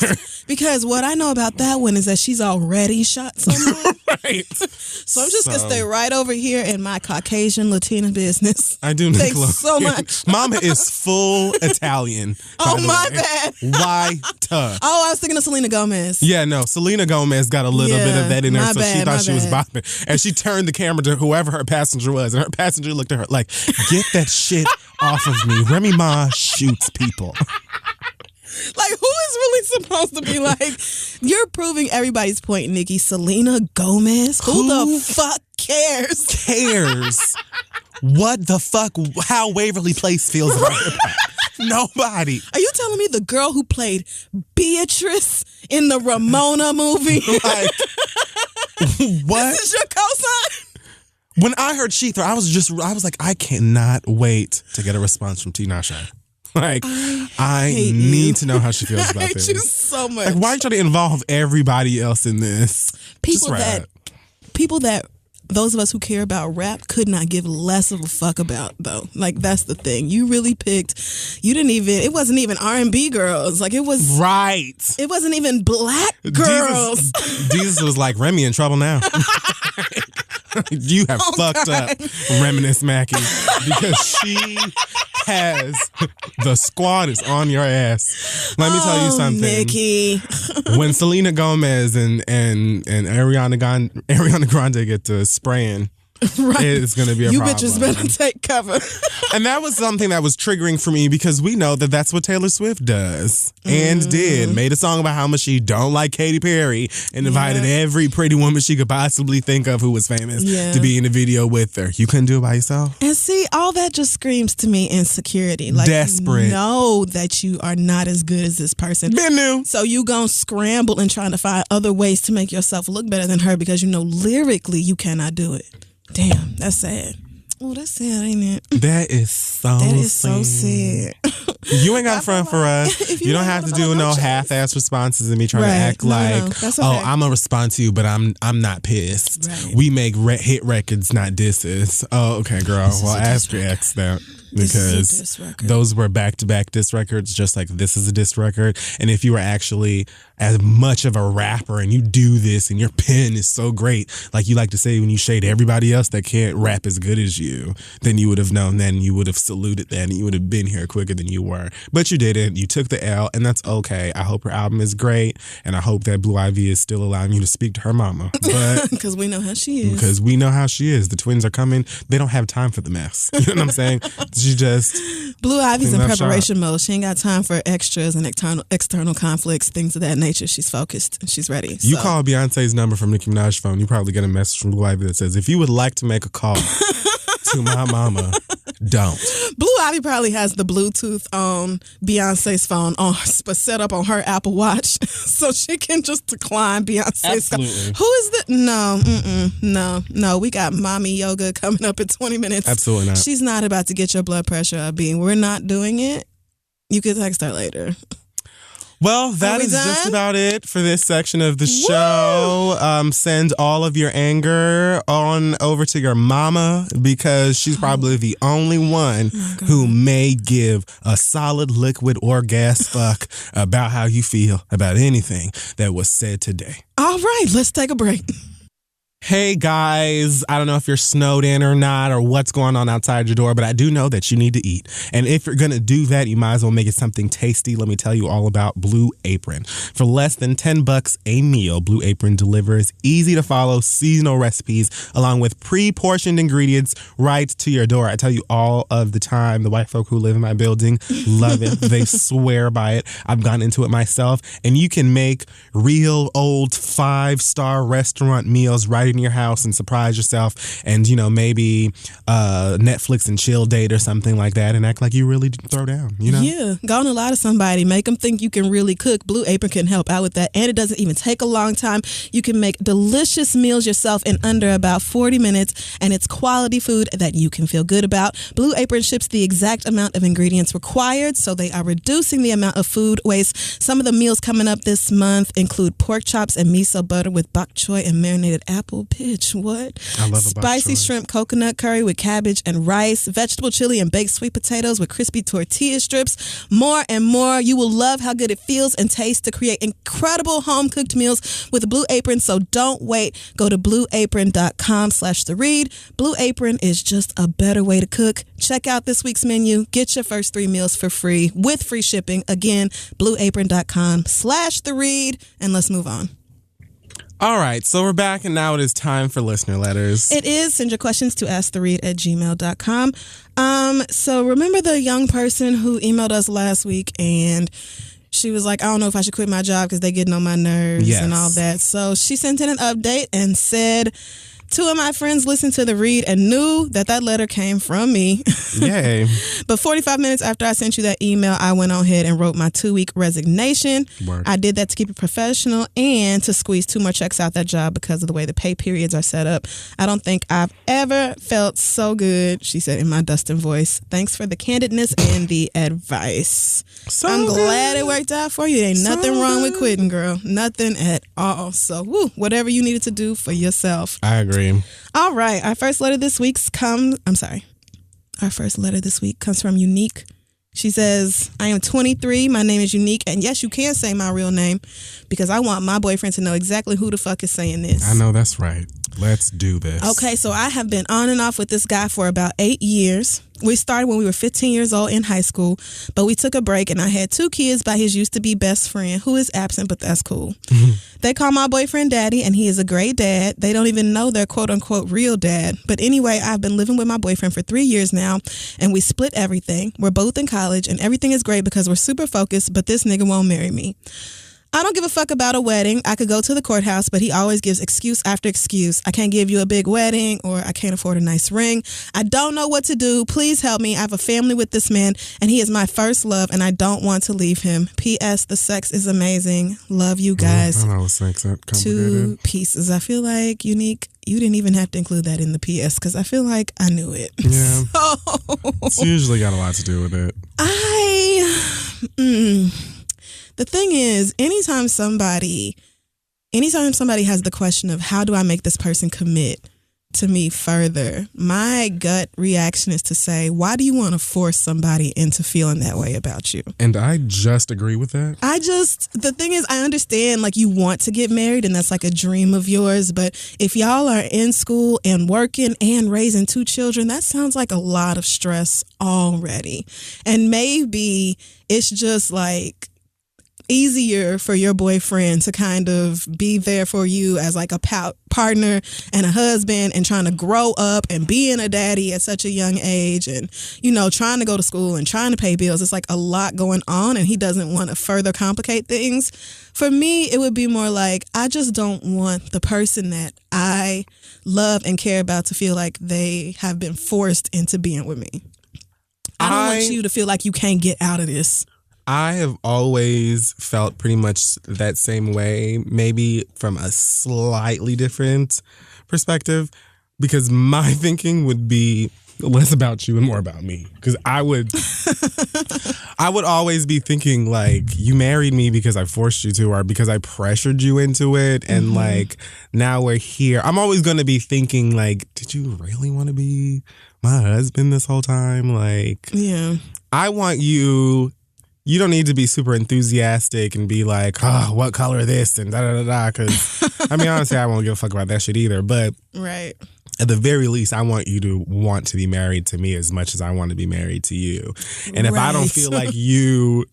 Because what I know about that one is that she's already shot someone. right. So I'm just going to stay right over here in my Caucasian Latina business. I do. Thanks Nickelodeon. so much. Mama is full Italian. Oh, by the my way. bad. Why? Oh, I was thinking of Selena Gomez. Yeah, no. Selena Gomez got a little bit of that in her, my so she bad, thought my she was bad. bopping. And she turned the camera to whoever her passenger was, and her passenger looked at her like, get that shit off of me. Remy Ma shoots people. Like, who is really supposed to be like, you're proving everybody's point, Nicki. Selena Gomez? Who the fuck cares? Cares? What the fuck? How Waverly Place feels about hip hop? Nobody. Are you telling me the girl who played Beatrice in the Ramona movie? Like, what? This is your cosign? When I heard Sheether, I was like, I cannot wait to get a response from Tinashe. Like, I need to know how she feels about I hate this. you so much. Like, why are you trying to involve everybody else in this? People that those of us who care about rap could not give less of a fuck about, though. Like, that's the thing. You really picked. It wasn't even R&B girls. Like, it was right. It wasn't even black girls. Jesus was like, Remy in trouble now. You have fucked up, Reminisce Mackie, because she has the squad is on your ass. Let me tell you something. Nicki. When Selena Gomez and Ariana Grande get to spraying Right. it's going to be a you problem. bitches better take cover. And that was something that was triggering for me because we know that that's what Taylor Swift does and did. Made a song about how much she don't like Katy Perry and invited every pretty woman she could possibly think of who was famous to be in the video with her. You couldn't do it by yourself? And see, all that just screams to me insecurity. Like, desperate. You know that you are not as good as this person. Been new. So you gonna scramble and trying to find other ways to make yourself look better than her because you know lyrically you cannot do it. Damn, that's sad. Oh, that's sad, ain't it? That is so sad. You ain't got to front for us. You don't have to do no half-ass responses and me trying to act like, okay. I'm going to respond to you, but I'm not pissed. Right. We make hit records, not disses. Oh, okay, girl. Well, ask your ex that. Because those were back-to-back diss records, just like this is a diss record. And if you were actually as much of a rapper and you do this and your pen is so great, like you like to say when you shade everybody else that can't rap as good as you, then you would have known that and you would have saluted that and you would have been here quicker than you were. But you didn't. You took the L, and that's okay. I hope her album is great, and I hope that Blue Ivy is still allowing you to speak to her mama. But because we know how she is. Because we know how she is. The twins are coming. They don't have time for the mess. You know what I'm saying? She just... Blue Ivy's in preparation mode. She ain't got time for extras and external conflicts, things of that nature. She's focused. She's ready. You call Beyonce's number from Nicki Minaj's phone, you probably get a message from Blue Ivy that says, if you would like to make a call to my mama, don't. Blue Ivy probably has the Bluetooth on Beyonce's phone set up on her Apple Watch so she can just decline Beyonce's call. Who is the... No. We got mommy yoga coming up in 20 minutes. Absolutely not. She's not about to get your blood pressure up, being. We're not doing it. You can text her later. Well, that is just about it for this section of the show. Send all of your anger on over to your mama because she's probably the only one who may give a solid liquid or gas fuck about how you feel about anything that was said today. All right, let's take a break. Hey guys, I don't know if you're snowed in or not or what's going on outside your door, but I do know that you need to eat. And if you're going to do that, you might as well make it something tasty. Let me tell you all about Blue Apron. For less than $10 a meal, Blue Apron delivers easy to follow seasonal recipes along with pre-portioned ingredients right to your door. I tell you all of the time, the white folk who live in my building love it. They swear by it. I've gone into it myself, and you can make real old 5-star restaurant meals right in your house and surprise yourself and, you know, maybe Netflix and chill date or something like that and act like you really throw down, you know? Yeah, go and lie to somebody. Make them think you can really cook. Blue Apron can help out with that, and it doesn't even take a long time. You can make delicious meals yourself in under about 40 minutes, and it's quality food that you can feel good about. Blue Apron ships the exact amount of ingredients required, so they are reducing the amount of food waste. Some of the meals coming up this month include pork chops and miso butter with bok choy and marinated apple. Bitch, what? I love spicy shrimp coconut curry with cabbage and rice, vegetable chili and baked sweet potatoes with crispy tortilla strips, more and more. You will love how good it feels and tastes to create incredible home-cooked meals with Blue Apron, so don't wait. Go to blueapron.com/theread. Blue Apron is just a better way to cook. Check out this week's menu. Get your first 3 meals for free with free shipping. Again, blueapron.com/theread. And let's move on. All right, so we're back, and now it is time for listener letters. It is. Send your questions to asktheread@gmail.com. So remember the young person who emailed us last week, and she was like, I don't know if I should quit my job because they're getting on my nerves and all that. So she sent in an update and said, 2 of my friends listened to the read and knew that letter came from me. Yay. But 45 minutes after I sent you that email, I went on ahead and wrote my 2-week resignation. Word. I did that to keep it professional and to squeeze 2 more checks out that job because of the way the pay periods are set up. I don't think I've ever felt so good, she said in my dusting voice. Thanks for the candidness and the advice. I'm glad it worked out for you. Ain't nothing wrong with quitting, girl. Nothing at all. So, whatever you needed to do for yourself. I agree. All right. Our first letter this week comes from Unique. She says, I am 23. My name is Unique. And yes, you can say my real name because I want my boyfriend to know exactly who the fuck is saying this. I know that's right. Let's do this. Okay, so I have been on and off with this guy for about 8 years. We started when we were 15 years old in high school, but we took a break and I had 2 kids by his used-to-be best friend who is absent, but that's cool. They call my boyfriend daddy and he is a great dad. They don't even know their quote-unquote real dad. But anyway, I've been living with my boyfriend for 3 years now and we split everything. We're both in college and everything is great because we're super focused, but this nigga won't marry me. I don't give a fuck about a wedding. I could go to the courthouse, but he always gives excuse after excuse. I can't give you a big wedding, or I can't afford a nice ring. I don't know what to do. Please help me. I have a family with this man, and he is my first love, and I don't want to leave him. P.S. The sex is amazing. Love you guys. I know sex that complicated. 2 pieces. I feel like, Unique, you didn't even have to include that in the P.S. because I feel like I knew it. Yeah. It's usually got a lot to do with it. The thing is, anytime somebody has the question of how do I make this person commit to me further, my gut reaction is to say, why do you want to force somebody into feeling that way about you? And I just agree with that. The thing is, I understand like you want to get married and that's like a dream of yours. But if y'all are in school and working and raising 2 children, that sounds like a lot of stress already. And maybe it's just like easier for your boyfriend to kind of be there for you as like a partner and a husband and trying to grow up and being a daddy at such a young age and, you know, trying to go to school and trying to pay bills. It's like a lot going on and he doesn't want to further complicate things. For me, it would be more like, I just don't want the person that I love and care about to feel like they have been forced into being with me. I don't want you to feel like you can't get out of this. I have always felt pretty much that same way, maybe from a slightly different perspective, because my thinking would be less about you and more about me. Because I would always be thinking like, you married me because I forced you to or because I pressured you into it. And like, now we're here. I'm always going to be thinking like, did you really want to be my husband this whole time? Like, yeah, I want you. You don't need to be super enthusiastic and be like, oh, what color this and da-da-da-da. Because, I mean, honestly, I won't give a fuck about that shit either. But right. At the very least, I want you to want to be married to me as much as I want to be married to you. And if I don't feel like you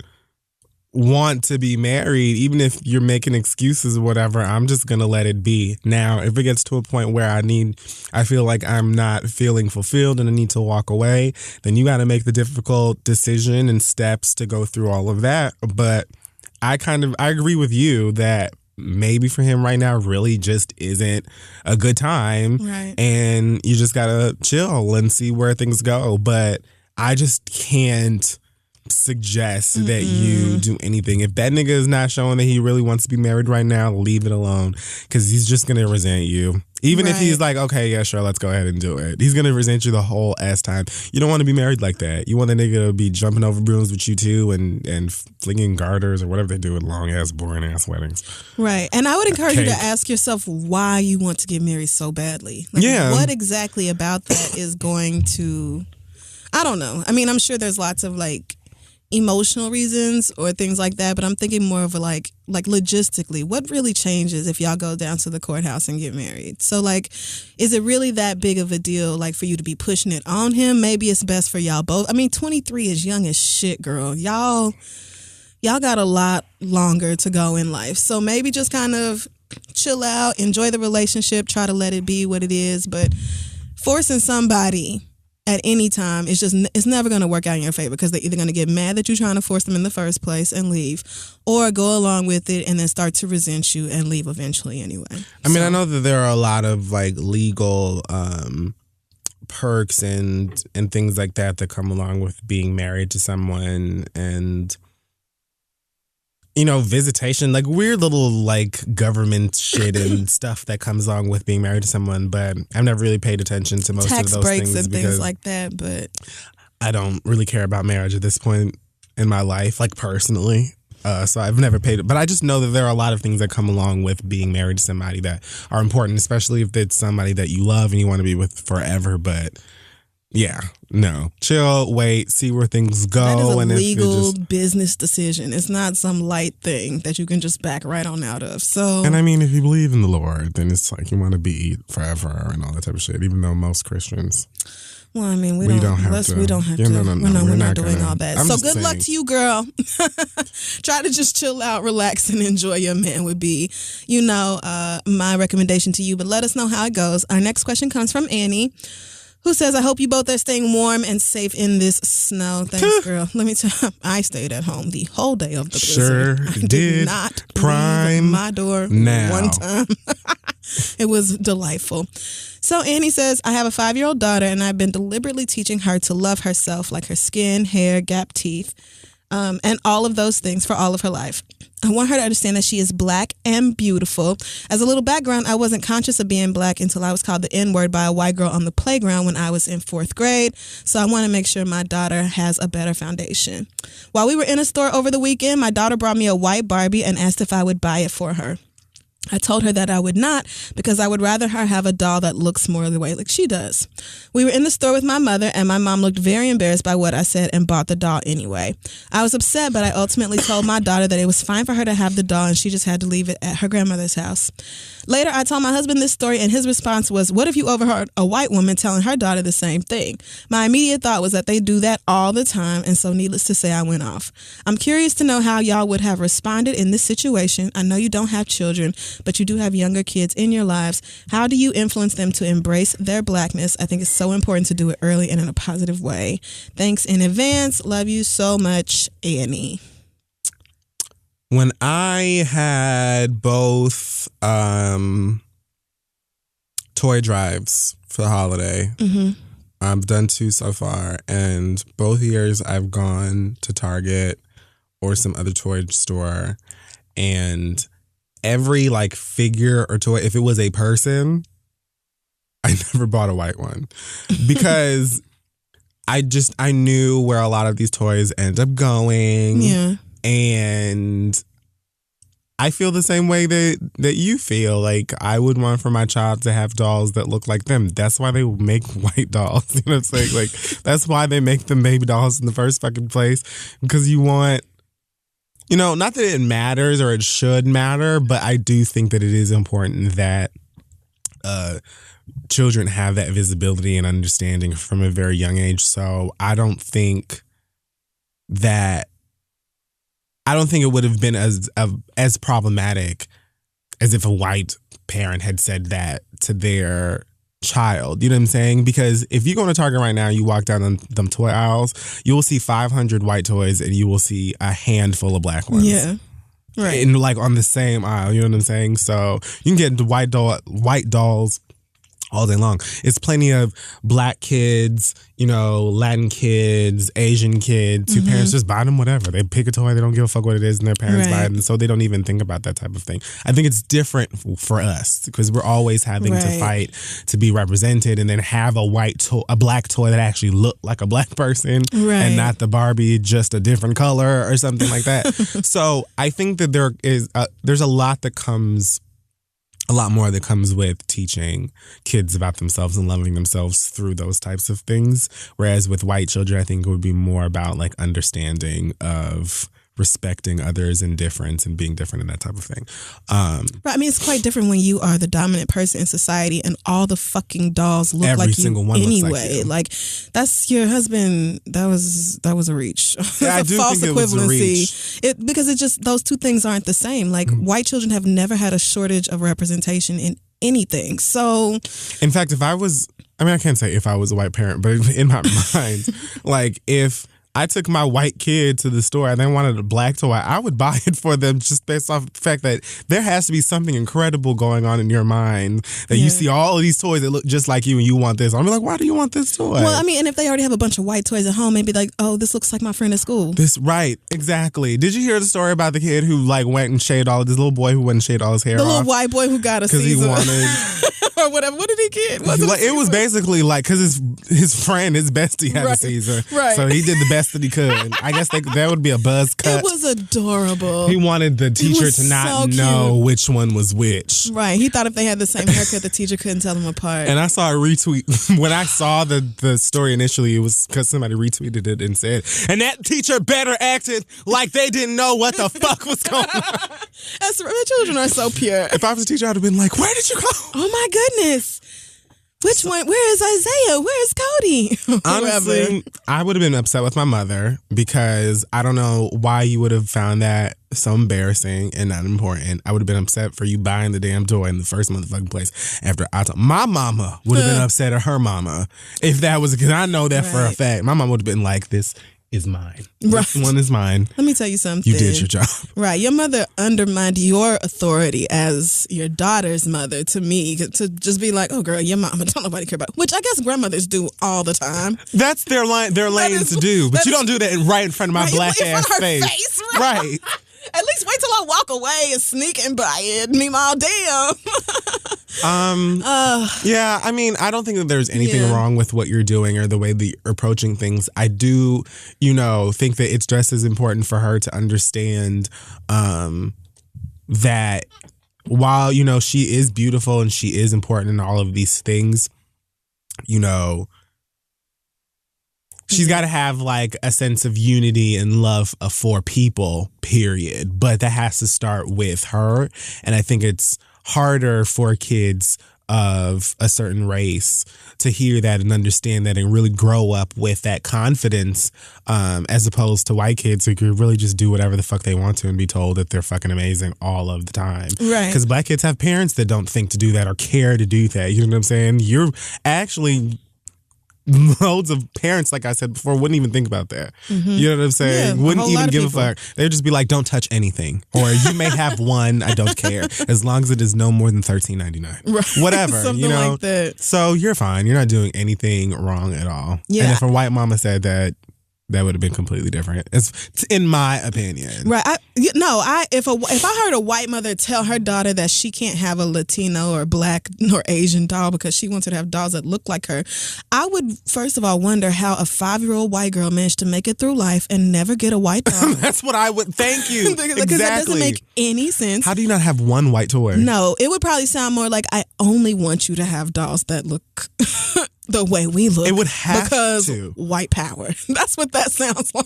want to be married, even if you're making excuses or whatever, I'm just going to let it be. Now, if it gets to a point where I feel like I'm not feeling fulfilled and I need to walk away, then you got to make the difficult decision and steps to go through all of that. But I agree with you that maybe for him right now really just isn't a good time. Right. And you just got to chill and see where things go. But I just can't suggest that you do anything. If that nigga is not showing that he really wants to be married right now, leave it alone, because he's just gonna resent you. Even if he's like, okay, yeah, sure, let's go ahead and do it, he's gonna resent you the whole ass time. You don't want to be married like that. You want the nigga to be jumping over brooms with you too and flinging garters or whatever they do at long ass boring ass weddings. Right. And I would encourage you to ask yourself why you want to get married so badly. Like, what exactly about that is going to, I don't know. I mean, I'm sure there's lots of like emotional reasons or things like that, but I'm thinking more of a like logistically, what really changes if y'all go down to the courthouse and get married? So like, is it really that big of a deal like for you to be pushing it on him? Maybe it's best for y'all both. I mean, 23 is young as shit, girl. Y'all got a lot longer to go in life. So maybe just kind of chill out, enjoy the relationship, try to let it be what it is, but forcing somebody at any time, it's never going to work out in your favor, because they're either going to get mad that you're trying to force them in the first place and leave, or go along with it and then start to resent you and leave eventually anyway. I mean, I know that there are a lot of like legal perks and things like that come along with being married to someone, and you know, visitation, like weird little like government shit and stuff that comes along with being married to someone. But I've never really paid attention to most tax of those breaks things and things like that. But I don't really care about marriage at this point in my life, like personally. So I've never paid it. But I just know that there are a lot of things that come along with being married to somebody that are important, especially if it's somebody that you love and you want to be with forever. But yeah, no. Chill, wait, see where things go. That is a legal business decision. It's not some light thing that you can just back right on out of. So, and I mean, if you believe in the Lord, then it's like you want to be forever and all that type of shit, even though most Christians Well, I mean, we don't don't have to. Yeah, no, We're not doing all that. I'm So just good saying. luck to you, girl. Try to just chill out, relax, and enjoy your man would be, my recommendation to you. But let us know how it goes. Our next question comes from Annie, who says, I hope you both are staying warm and safe in this snow. Thanks, girl. Let me tell you, I stayed at home the whole day of the blizzard. Sure I did not leave my door one time. It was delightful. So Annie says, I have a 5-year-old daughter, and I've been deliberately teaching her to love herself, like her skin, hair, gap teeth, and all of those things for all of her life. I want her to understand that she is black and beautiful. As a little background, I wasn't conscious of being black until I was called the N-word by a white girl on the playground when I was in 4th grade. So I want to make sure my daughter has a better foundation. While we were in a store over the weekend, my daughter brought me a white Barbie and asked if I would buy it for her. I told her that I would not because I would rather her have a doll that looks more the way like she does. We were in the store with my mother, and my mom looked very embarrassed by what I said and bought the doll anyway. I was upset, but I ultimately told my daughter that it was fine for her to have the doll and she just had to leave it at her grandmother's house. Later, I told my husband this story, and his response was, what if you overheard a white woman telling her daughter the same thing? My immediate thought was that they do that all the time, and so needless to say, I went off. I'm curious to know how y'all would have responded in this situation. I know you don't have children, but you do have younger kids in your lives. How do you influence them to embrace their blackness? I think it's so important to do it early and in a positive way. Thanks in advance. Love you so much, Annie. When I had both toy drives for the holiday, I've done 2 so far, and both years I've gone to Target or some other toy store, and every figure or toy, if it was a person, I never bought a white one because I knew where a lot of these toys end up going. Yeah. And I feel the same way that you feel. Like, I would want for my child to have dolls that look like them. That's why they make white dolls. You know what I'm saying? Like, that's why they make them baby dolls in the first fucking place. Because you want, not that it matters or it should matter, but I do think that it is important that children have that visibility and understanding from a very young age. So I don't think it would have been as problematic as if a white parent had said that to their child. You know what I'm saying? Because if you go to Target right now, you walk down them toy aisles, you will see 500 white toys and you will see a handful of black ones. Yeah. Right. And on the same aisle. You know what I'm saying? So you can get the white dolls all day long. It's plenty of black kids, Latin kids, Asian kids, who parents just buy them whatever. They pick a toy, they don't give a fuck what it is, and their parents buy it, and so they don't even think about that type of thing. I think it's different for us because we're always having to fight to be represented, and then have a black toy that actually look like a black person, and not the Barbie, just a different color or something like that. So I think that there's a lot more that comes with teaching kids about themselves and loving themselves through those types of things. Whereas with white children, I think it would be more about understanding of respecting others and difference and being different and that type of thing. Right. I mean, it's quite different when you are the dominant person in society and all the fucking dolls look Every like single you one anyway. looks like you. Like, that's your husband. That was a reach. Yeah, I do false think it was a equivalency. Because it just, those two things aren't the same. Like, white children have never had a shortage of representation in anything. So, in fact, I can't say if I was a white parent, but in my mind, if I took my white kid to the store and they wanted a black toy, I would buy it for them just based off the fact that there has to be something incredible going on in your mind that you see all of these toys that look just like you and you want this. I'm like, why do you want this toy? Well, I mean, and if they already have a bunch of white toys at home, maybe oh, this looks like my friend at school. Right, exactly. Did you hear the story about the kid who went and shaved this little boy who went and shaved all his hair off? The little white boy who got a Caesar. Because he wanted... or whatever. What did he get? It was basically because his friend, his bestie had a Caesar. Right. So he did the best that he could. I guess that would be a buzz cut. It was adorable. He wanted the teacher to not know which one was which. Right. He thought if they had the same haircut, the teacher couldn't tell them apart. And I saw a retweet. When I saw the story initially, it was because somebody retweeted it and said, and that teacher better acted like they didn't know what the fuck was going on. The children are so pure. If I was a teacher, I would have been like, where did you go? Oh my goodness. Which one? Where is Isaiah? Where is Cody? Honestly, I would have been upset with my mother because I don't know why you would have found that so embarrassing and not important. I would have been upset for you buying the damn toy in the first motherfucking place after I told my mama would have been upset at her mama if that was, because I know that for a fact. My mama would have been like, this is mine. Right. This one is mine. Let me tell you something. You did your job. Right. Your mother undermined your authority as your daughter's mother to me to just be like, oh, girl, your mama don't nobody care about. Which I guess grandmothers do all the time. That's their lane to do. But you don't do that right in front of my black ass face. Right. At least wait till I walk away and sneak and buy it. Meanwhile, damn. Yeah, I mean, I don't think that there's anything wrong with what you're doing or the way that you're approaching things. I do, think that it's just as important for her to understand that while, she is beautiful and she is important in all of these things, she's got to have like a sense of unity and love for people, period. But that has to start with her. And I think it's harder for kids of a certain race to hear that and understand that and really grow up with that confidence, as opposed to white kids who could really just do whatever the fuck they want to and be told that they're fucking amazing all of the time. Right. Because black kids have parents that don't think to do that or care to do that. You know what I'm saying? You're actually... Loads of parents, like I said before, wouldn't even think about that. Mm-hmm. You know what I'm saying? Yeah, wouldn't even give a fuck. They'd just be like, don't touch anything. Or you may have one, I don't care. As long as it is no more than $13.99. Right. Whatever. Something like that. So you're fine. You're not doing anything wrong at all. Yeah. And if a white mama said that, that would have been completely different, in my opinion. Right. If I heard a white mother tell her daughter that she can't have a Latino or Black or Asian doll because she wants her to have dolls that look like her, I would first of all wonder how a 5-year-old white girl managed to make it through life and never get a white doll. That's what I would. Thank you. Because that doesn't make any sense. How do you not have one white toy? No, it would probably sound more like, I only want you to have dolls that look the way we look. It would have because to. White power. That's what that sounds like.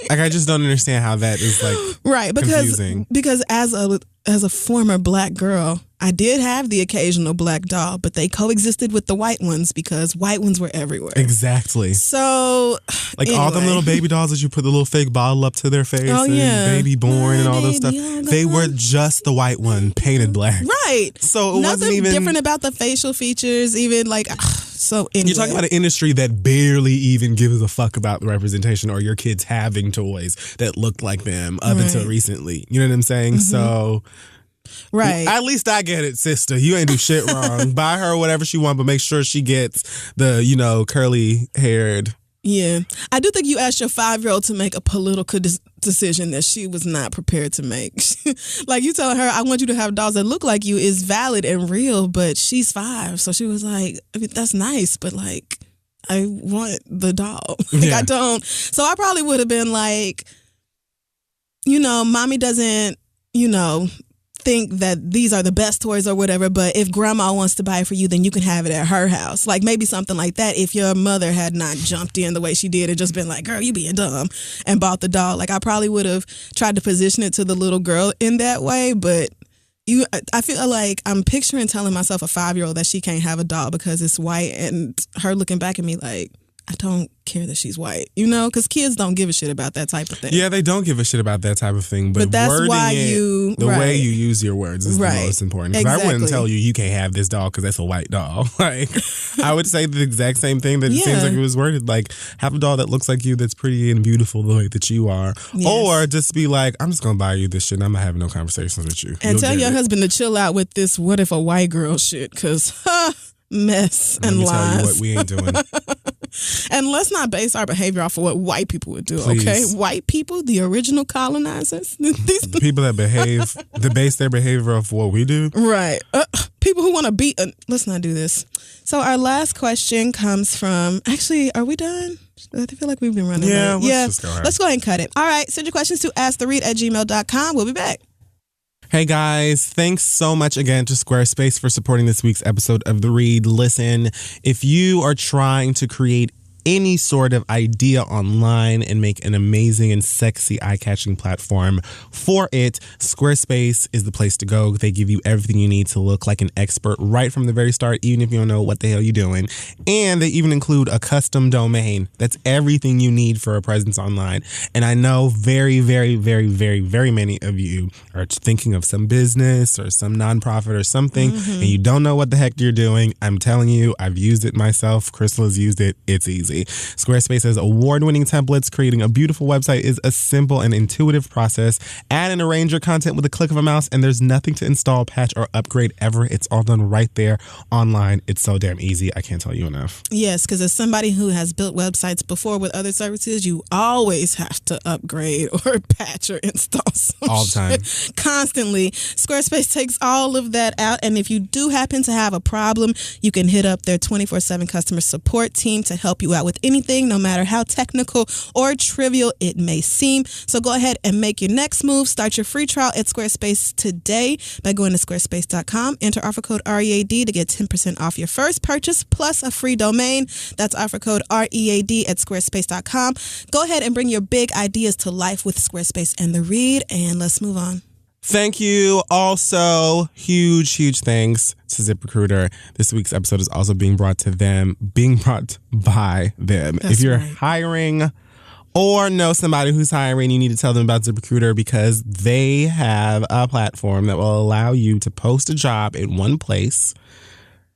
Like, I just don't understand how that is like right, confusing. Because as a former black girl, I did have the occasional black doll, but they coexisted with the white ones because white ones were everywhere. Exactly. So, like all them little baby dolls that you put the little fake bottle up to their face and baby born and all those stuff, they were just the white one painted black. Right. So it nothing wasn't even different about the facial features, even like. So anyway. You're talking about an industry that barely even gives a fuck about the representation or your kids having toys that looked like them up until recently. You know what I'm saying? Mm-hmm. So, right. At least I get it, sister. You ain't do shit wrong. Buy her whatever she wants, but make sure she gets the, curly haired. Yeah. I do think you asked your 5-year-old to make a political decision that she was not prepared to make. Like, you telling her, I want you to have dolls that look like you is valid and real, but she's 5. So she was like, I mean, that's nice, but like, I want the doll. I don't. So I probably would have been like, mommy doesn't, think that these are the best toys or whatever, but if grandma wants to buy it for you, then you can have it at her house. Like maybe something like that if your mother had not jumped in the way she did and just been like, girl, you being dumb, and bought the doll. Like I probably would have tried to position it to the little girl in that way, but I feel like I'm picturing telling myself a 5-year-old that she can't have a doll because it's white and her looking back at me like, I don't care that she's white, because kids don't give a shit about that type of thing. Yeah, they don't give a shit about that type of thing. But that's wording why the way you use your words is the most important. Because I wouldn't tell you can't have this doll because that's a white doll. Like, I would say the exact same thing that it seems like it was worded. Like, have a doll that looks like you, that's pretty and beautiful the way that you are. Yes. Or just be like, I'm just going to buy you this shit and I'm going to have no conversations with you. And tell your husband to chill out with this what if a white girl shit, because mess and lies. Let me tell you what we ain't doing. And let's not base our behavior off of what white people would do, Please. Okay? White people, the original colonizers. The people that base their behavior off what we do. Right. People who want to beat... let's not do this. So our last question comes from... Actually, are we done? I feel like we've been running late. Let's just go ahead. Let's go ahead and cut it. All right, send your questions to asktheread@gmail.com. We'll be back. Hey guys, thanks so much again to Squarespace for supporting this week's episode of The Read. Listen, if you are trying to create any sort of idea online and make an amazing and sexy eye-catching platform for it, Squarespace is the place to go. They give you everything you need to look like an expert right from the very start, even if you don't know what the hell you're doing. And they even include a custom domain. That's everything you need for a presence online. And I know very, very, very, very, very many of you are thinking of some business or some nonprofit or something, and you don't know what the heck you're doing. I'm telling you, I've used it myself. Crystal has used it. It's easy. Squarespace has award-winning templates. Creating a beautiful website is a simple and intuitive process. Add and arrange your content with a click of a mouse, and there's nothing to install, patch, or upgrade ever. It's all done right there online. It's so damn easy. I can't tell you enough. Yes, because as somebody who has built websites before with other services, you always have to upgrade or patch or install some all the time. shit constantly. Squarespace takes all of that out, and if you do happen to have a problem, you can hit up their 24/7 customer support team to help you out with anything, no matter how technical or trivial it may seem. So go ahead and make your next move. Start your free trial at Squarespace today by going to squarespace.com. Enter offer code READ to get 10% off your first purchase plus a free domain. That's offer code READ at squarespace.com. Go ahead and bring your big ideas to life with Squarespace and The Read, and let's move on. Thank you. Also, huge thanks to ZipRecruiter. This week's episode is also being brought by them. That's if you're right. hiring or know somebody who's hiring, you need to tell them about ZipRecruiter because they have a platform that will allow you to post a job in one place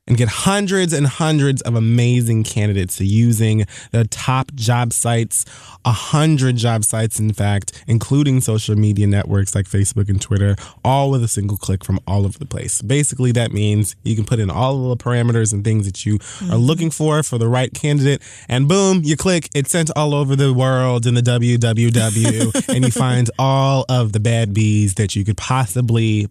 and get hundreds and hundreds of amazing candidates using the top job sites, 100 job sites, in fact, including social media networks like Facebook and Twitter, all with a single click from all over the place. Basically, that means you can put in all of the parameters and things that you are looking for the right candidate, and boom, you click, it's sent all over the world in the www, and you find all of the bad bees that you could possibly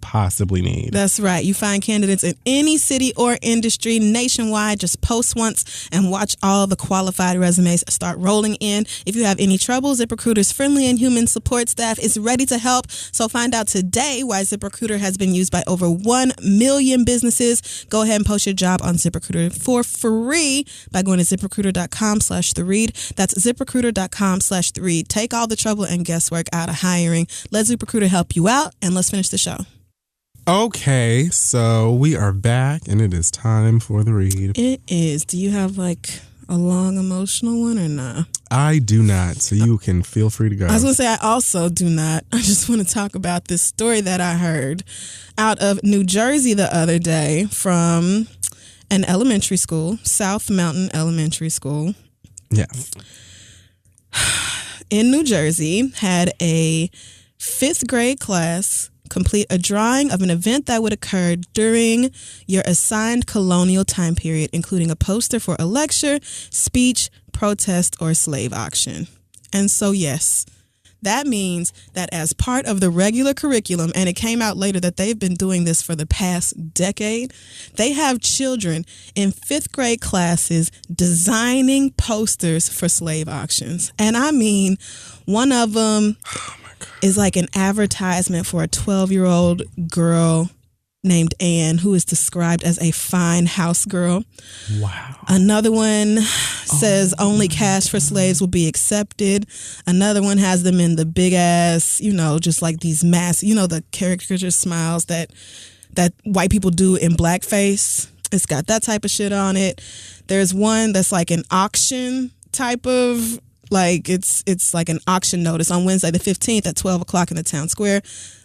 need. That's right. You find candidates in any city or industry nationwide. Just post once and watch all the qualified resumes start rolling in. If you have any trouble, ZipRecruiter's friendly and human support staff is ready to help. So find out today why ZipRecruiter has been used by over 1 million businesses. Go ahead and post your job on ZipRecruiter for free by going to ZipRecruiter.com/theread. That's ZipRecruiter.com/theread. Take all the trouble and guesswork out of hiring. Let ZipRecruiter help you out, and let's finish the show. Okay, so we are back, and it is time for the read. It is. Do you have like a long emotional one or not? I do not, so you can feel free to go. I was going to say I also do not. I just want to talk about this story that I heard out of New Jersey the other day from an elementary school, South Mountain Elementary School. Yes. In New Jersey, had a 5th grade class complete a drawing of an event that would occur during your assigned colonial time period, including a poster for a lecture, speech, protest, or slave auction. And so, yes, that means that as part of the regular curriculum, and it came out later that they've been doing this for the past decade, they have children in 5th grade classes designing posters for slave auctions. And I mean, one of them is like an advertisement for a 12-year-old girl named Anne, who is described as a fine house girl. Wow. Another one says only cash for slaves will be accepted. Another one has them in the big ass, just like these the caricature smiles that white people do in blackface. It's got that type of shit on it. There's one that's like an auction type of, like it's like an auction notice on Wednesday the 15th at 12 o'clock in the town square.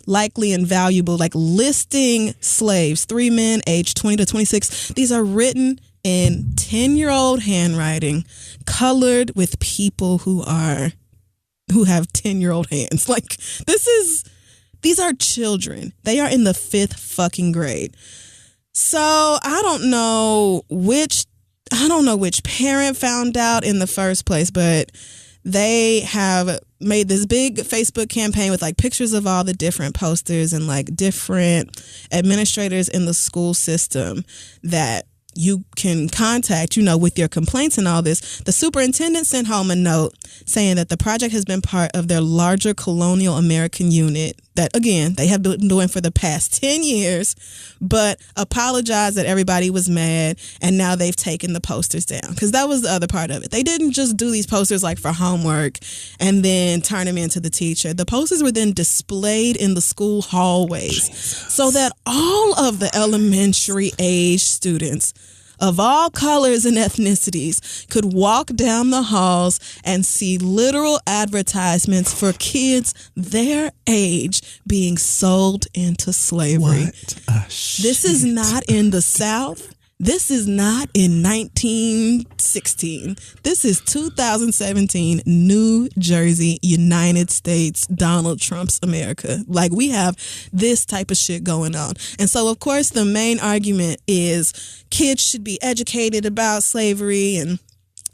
Likely and valuable, like listing slaves, 3 men aged 20 to 26. These are written in 10-year-old handwriting, colored with people who have 10-year-old hands. Like these are children. They are in the 5th fucking grade. So I don't know which parent found out in the first place, but they have made this big Facebook campaign with like pictures of all the different posters and like different administrators in the school system that you can contact, you know, with your complaints and all this. The superintendent sent home a note saying that the project has been part of their larger colonial American unit that, again, they have been doing for the past 10 years, but apologized that everybody was mad, and now they've taken the posters down. Because that was the other part of it. They didn't just do these posters like for homework and then turn them into the teacher. The posters were then displayed in the school hallways so that all of the elementary age students of all colors and ethnicities could walk down the halls and see literal advertisements for kids their age being sold into slavery. What a shit. This is not in the South. This is not in 1916. This is 2017, New Jersey, United States, Donald Trump's America. Like, we have this type of shit going on. And so, of course, the main argument is kids should be educated about slavery and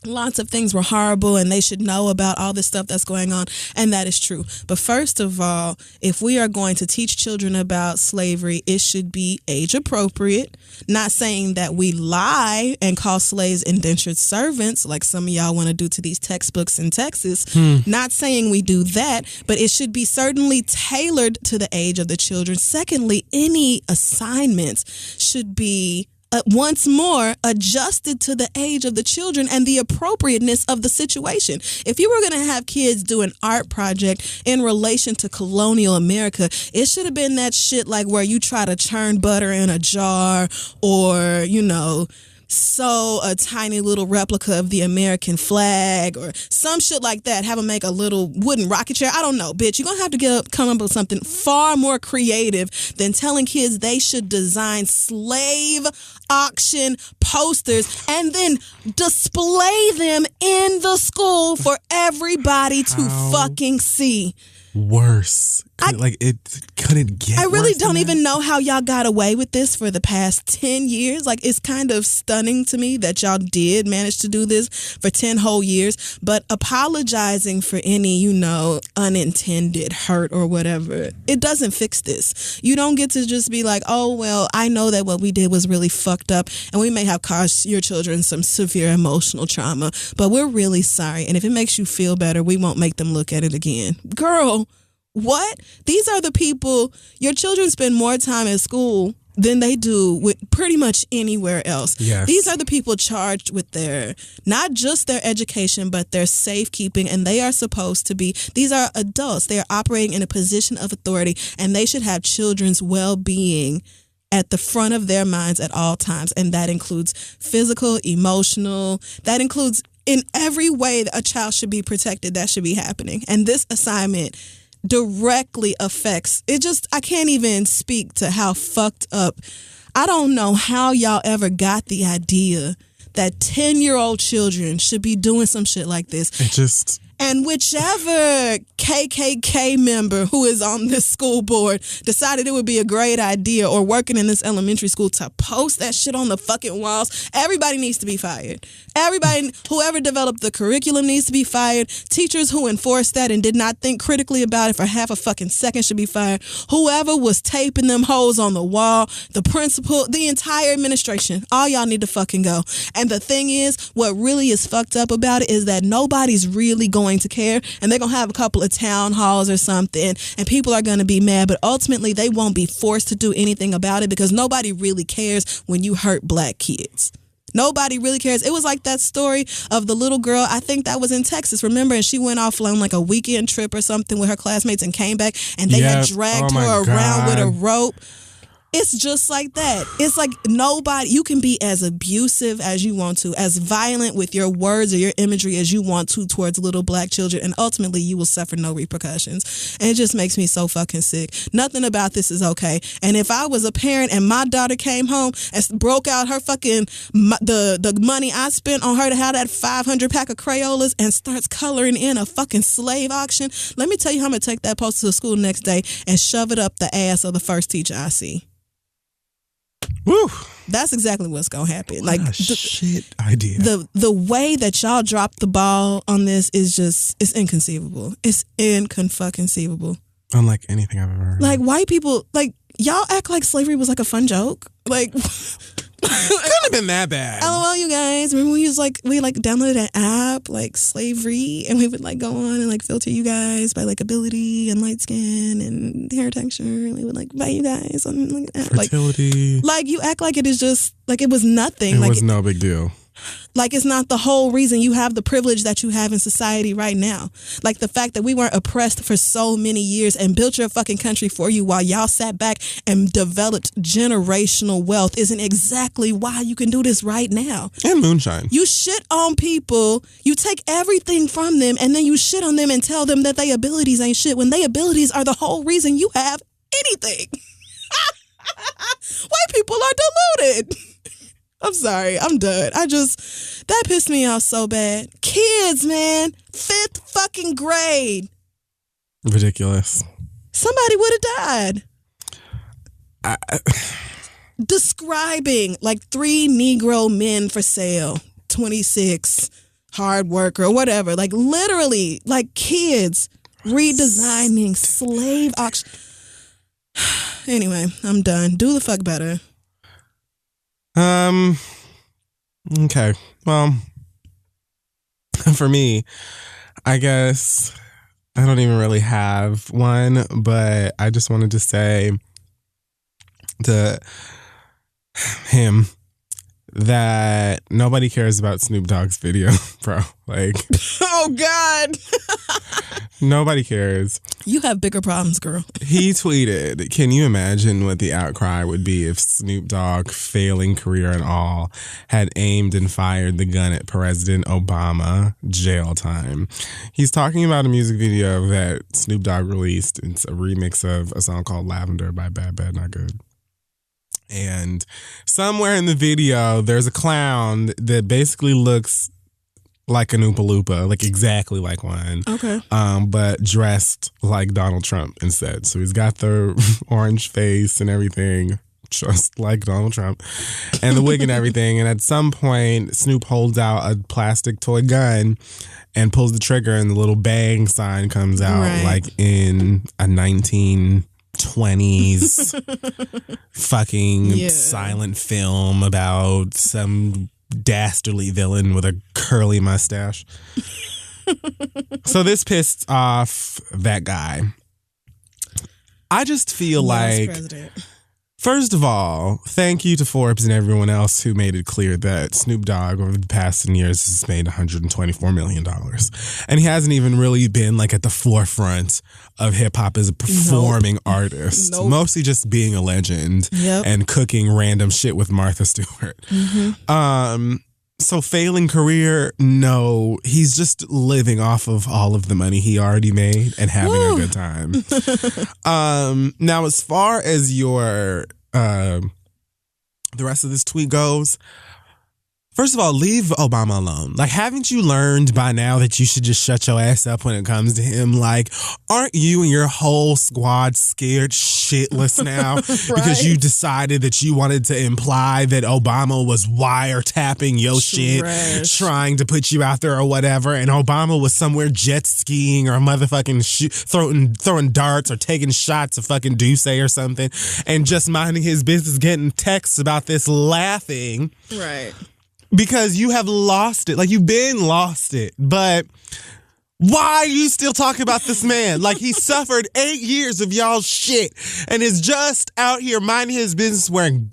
lots of things were horrible and they should know about all this stuff that's going on. And that is true. But first of all, if we are going to teach children about slavery, it should be age appropriate. Not saying that we lie and call slaves indentured servants like some of y'all want to do to these textbooks in Texas. Not saying we do that, but it should be certainly tailored to the age of the children. Secondly, any assignments should be once more adjusted to the age of the children and the appropriateness of the situation. If you were going to have kids do an art project in relation to colonial America, it should have been that shit like where you try to churn butter in a jar or, you know, sew a tiny little replica of the American flag or some shit like that. Have them make a little wooden rocket chair. I don't know, bitch. You're going to have to come up with something far more creative than telling kids they should design slave auction posters and then display them in the school for everybody to fucking see. Worse. It couldn't get I really worse don't than even that? know how y'all got away with this for the past 10 years. Like, it's kind of stunning to me that y'all did manage to do this for 10 whole years. But apologizing for any, you know, unintended hurt or whatever, it doesn't fix this. You don't get to just be like, oh, well, I know that what we did was really fucked up and we may have caused your children some severe emotional trauma, but we're really sorry. And if it makes you feel better, we won't make them look at it again. Girl, what? These are the people, your children spend more time at school than they do with pretty much anywhere else. Yes. These are the people charged with their, not just their education, but their safekeeping. And they are supposed to be, these are adults. They are operating in a position of authority and they should have children's well-being at the front of their minds at all times. And that includes physical, emotional, that includes in every way that a child should be protected. That should be happening. And this assignment directly affects it. Just, I can't even speak to how fucked up. I don't know how y'all ever got the idea that 10-year-old children should be doing some shit like this. It just... And whichever KKK member who is on this school board decided it would be a great idea or working in this elementary school to post that shit on the fucking walls, everybody needs to be fired. Everybody, whoever developed the curriculum needs to be fired. Teachers who enforced that and did not think critically about it for half a fucking second should be fired. Whoever was taping them hoes on the wall, the principal, the entire administration, all y'all need to fucking go. And the thing is, what really is fucked up about it is that nobody's really going to care, and they're going to have a couple of town halls or something, and people are going to be mad, but ultimately they won't be forced to do anything about it because nobody really cares when you hurt black kids. Nobody really cares. It was like that story of the little girl, I think that was in Texas, remember? And she went off on like a weekend trip or something with her classmates and came back, and they had dragged her around with a rope. It's just like that. It's like nobody, you can be as abusive as you want to, as violent with your words or your imagery as you want to towards little black children, and ultimately you will suffer no repercussions. And it just makes me so fucking sick. Nothing about this is okay. And if I was a parent and my daughter came home and broke out her fucking, the money I spent on her to have that 500 pack of Crayolas and starts coloring in a fucking slave auction, let me tell you how I'm going to take that poster to school the next day and shove it up the ass of the first teacher I see. Woo. That's exactly what's gonna happen. What a shit idea. The way that y'all dropped the ball on this is just, it's inconceivable. It's inconceivable. Unlike anything I've ever heard. Like, white people, like, y'all act like slavery was like a fun joke. Like, Couldn't have been that bad. LOL, you guys. Remember we downloaded an app like Slavery, and we would like go on and like filter you guys by like ability and light skin and hair texture. And we would like buy you guys on like fertility. Like you act like it is just like it was nothing. It like was no big deal. Like it's not the whole reason you have the privilege that you have in society right now. Like the fact that we weren't oppressed for so many years and built your fucking country for you while y'all sat back and developed generational wealth isn't exactly why you can do this right now. And moonshine. You shit on people, you take everything from them, and then you shit on them and tell them that their abilities ain't shit when their abilities are the whole reason you have anything. White people are deluded. I'm sorry. I'm done. That pissed me off so bad. Kids, man. 5th fucking grade. Ridiculous. Somebody would have died. Describing like 3 Negro men for sale, 26, hard worker, or whatever. Like literally, like kids redesigning slave auction. Anyway, I'm done. Do the fuck better. Okay. Well, for me, I guess I don't even really have one, but I just wanted to say to him that nobody cares about Snoop Dogg's video, bro. Like, oh God. Nobody cares. You have bigger problems, girl. He tweeted, can you imagine what the outcry would be if Snoop Dogg, failing career and all, had aimed and fired the gun at President Obama? Jail time. He's talking about a music video that Snoop Dogg released. It's a remix of a song called Lavender by Bad Bad Not Good. And somewhere in the video, there's a clown that basically looks like an Oompa Loompa, like exactly like one. Okay. But dressed like Donald Trump instead. So he's got the orange face and everything, just like Donald Trump, and the wig and everything. And at some point, Snoop holds out a plastic toy gun and pulls the trigger, and the little bang sign comes out, right, like in a 1920s fucking silent film about some dastardly villain with a curly mustache. So this pissed off that guy. I just feel like, first of all, thank you to Forbes and everyone else who made it clear that Snoop Dogg over the past 10 years has made $124 million. And he hasn't even really been like at the forefront of hip hop as a performing artist. Mostly just being a legend and cooking random shit with Martha Stewart. So failing career, no, he's just living off of all of the money he already made and having a good time. Now, as far as your the rest of this tweet goes, first of all, leave Obama alone. Like, haven't you learned by now that you should just shut your ass up when it comes to him? Like, aren't you and your whole squad scared shitless now because you decided that you wanted to imply that Obama was wiretapping your shit, trying to put you out there or whatever, and Obama was somewhere jet skiing or motherfucking throwing darts or taking shots of fucking Duce or something and just minding his business, getting texts about this, laughing. Right. Because you have lost it. Like, you've been lost it. But why are you still talking about this man? Like, he suffered 8 years of y'all's shit and is just out here minding his business wearing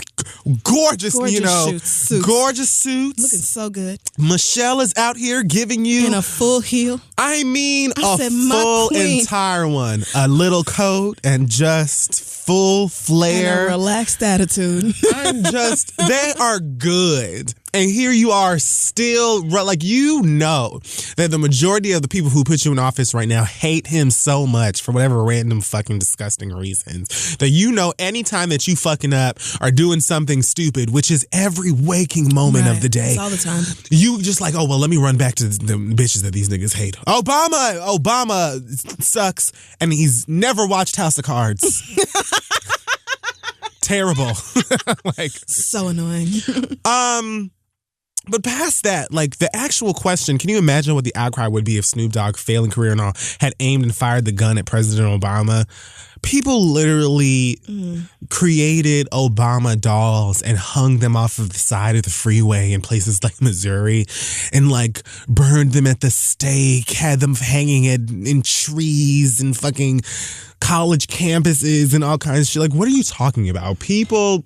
gorgeous suits. Looking so good. Michelle is out here giving you... in a full heel. I mean, a full entire one. A little coat and just full flare. And a relaxed attitude. They are good. And here you are still, like, you know that the majority of the people who put you in office right now hate him so much for whatever random fucking disgusting reasons that you know anytime that you fucking up or doing something stupid, which is every waking moment of the day. It's all the time. You just like, oh, well, let me run back to the bitches that these niggas hate. Obama sucks. And he's never watched House of Cards. Terrible. Like, so annoying. But past that, like, the actual question, can you imagine what the outcry would be if Snoop Dogg, failing career and all, had aimed and fired the gun at President Obama? People literally created Obama dolls and hung them off of the side of the freeway in places like Missouri and like burned them at the stake, had them hanging in trees and fucking college campuses and all kinds of shit. Like, what are you talking about? People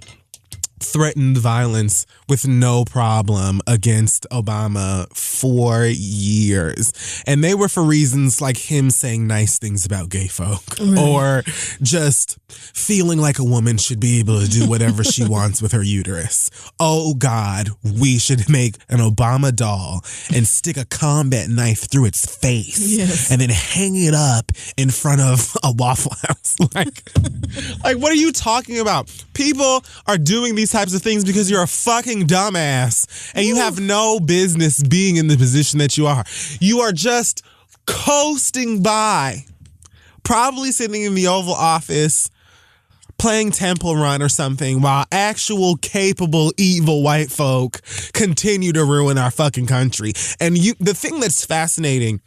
threatened violence with no problem against Obama for years. And they were for reasons like him saying nice things about gay folk or just feeling like a woman should be able to do whatever she wants with her uterus. Oh God, we should make an Obama doll and stick a combat knife through its face and then hang it up in front of a Waffle House. Like what are you talking about? People are doing these types of things because you're a fucking dumbass and you have no business being in the position that you are. You are just coasting by, probably sitting in the Oval Office playing Temple Run or something while actual capable evil white folk continue to ruin our fucking country. And the thing that's fascinating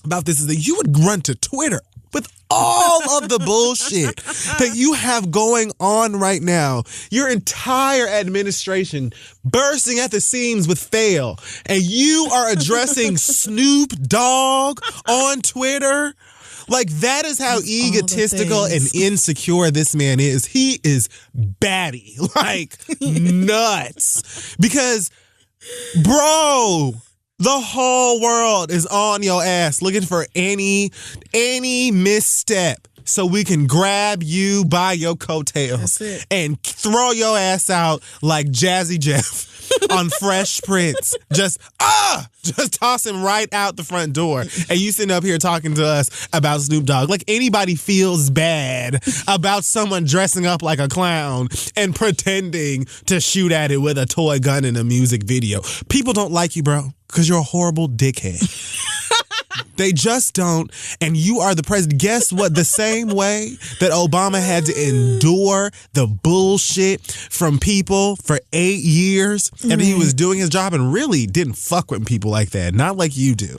about this is that you would run to Twitter with all of the bullshit that you have going on right now. Your entire administration bursting at the seams with fail. And you are addressing Snoop Dogg on Twitter. Like, that is how egotistical and insecure this man is. He is batty. Like, nuts. Because, bro, the whole world is on your ass looking for any misstep so we can grab you by your coattails and throw your ass out like Jazzy Jeff on Fresh Prince. Just toss him right out the front door. And you sitting up here talking to us about Snoop Dogg. Like anybody feels bad about someone dressing up like a clown and pretending to shoot at it with a toy gun in a music video. People don't like you, bro, because you're a horrible dickhead. They just don't. And you are the president. Guess what? The same way that Obama had to endure the bullshit from people for 8 years and he was doing his job and really didn't fuck with people like that. Not like you do.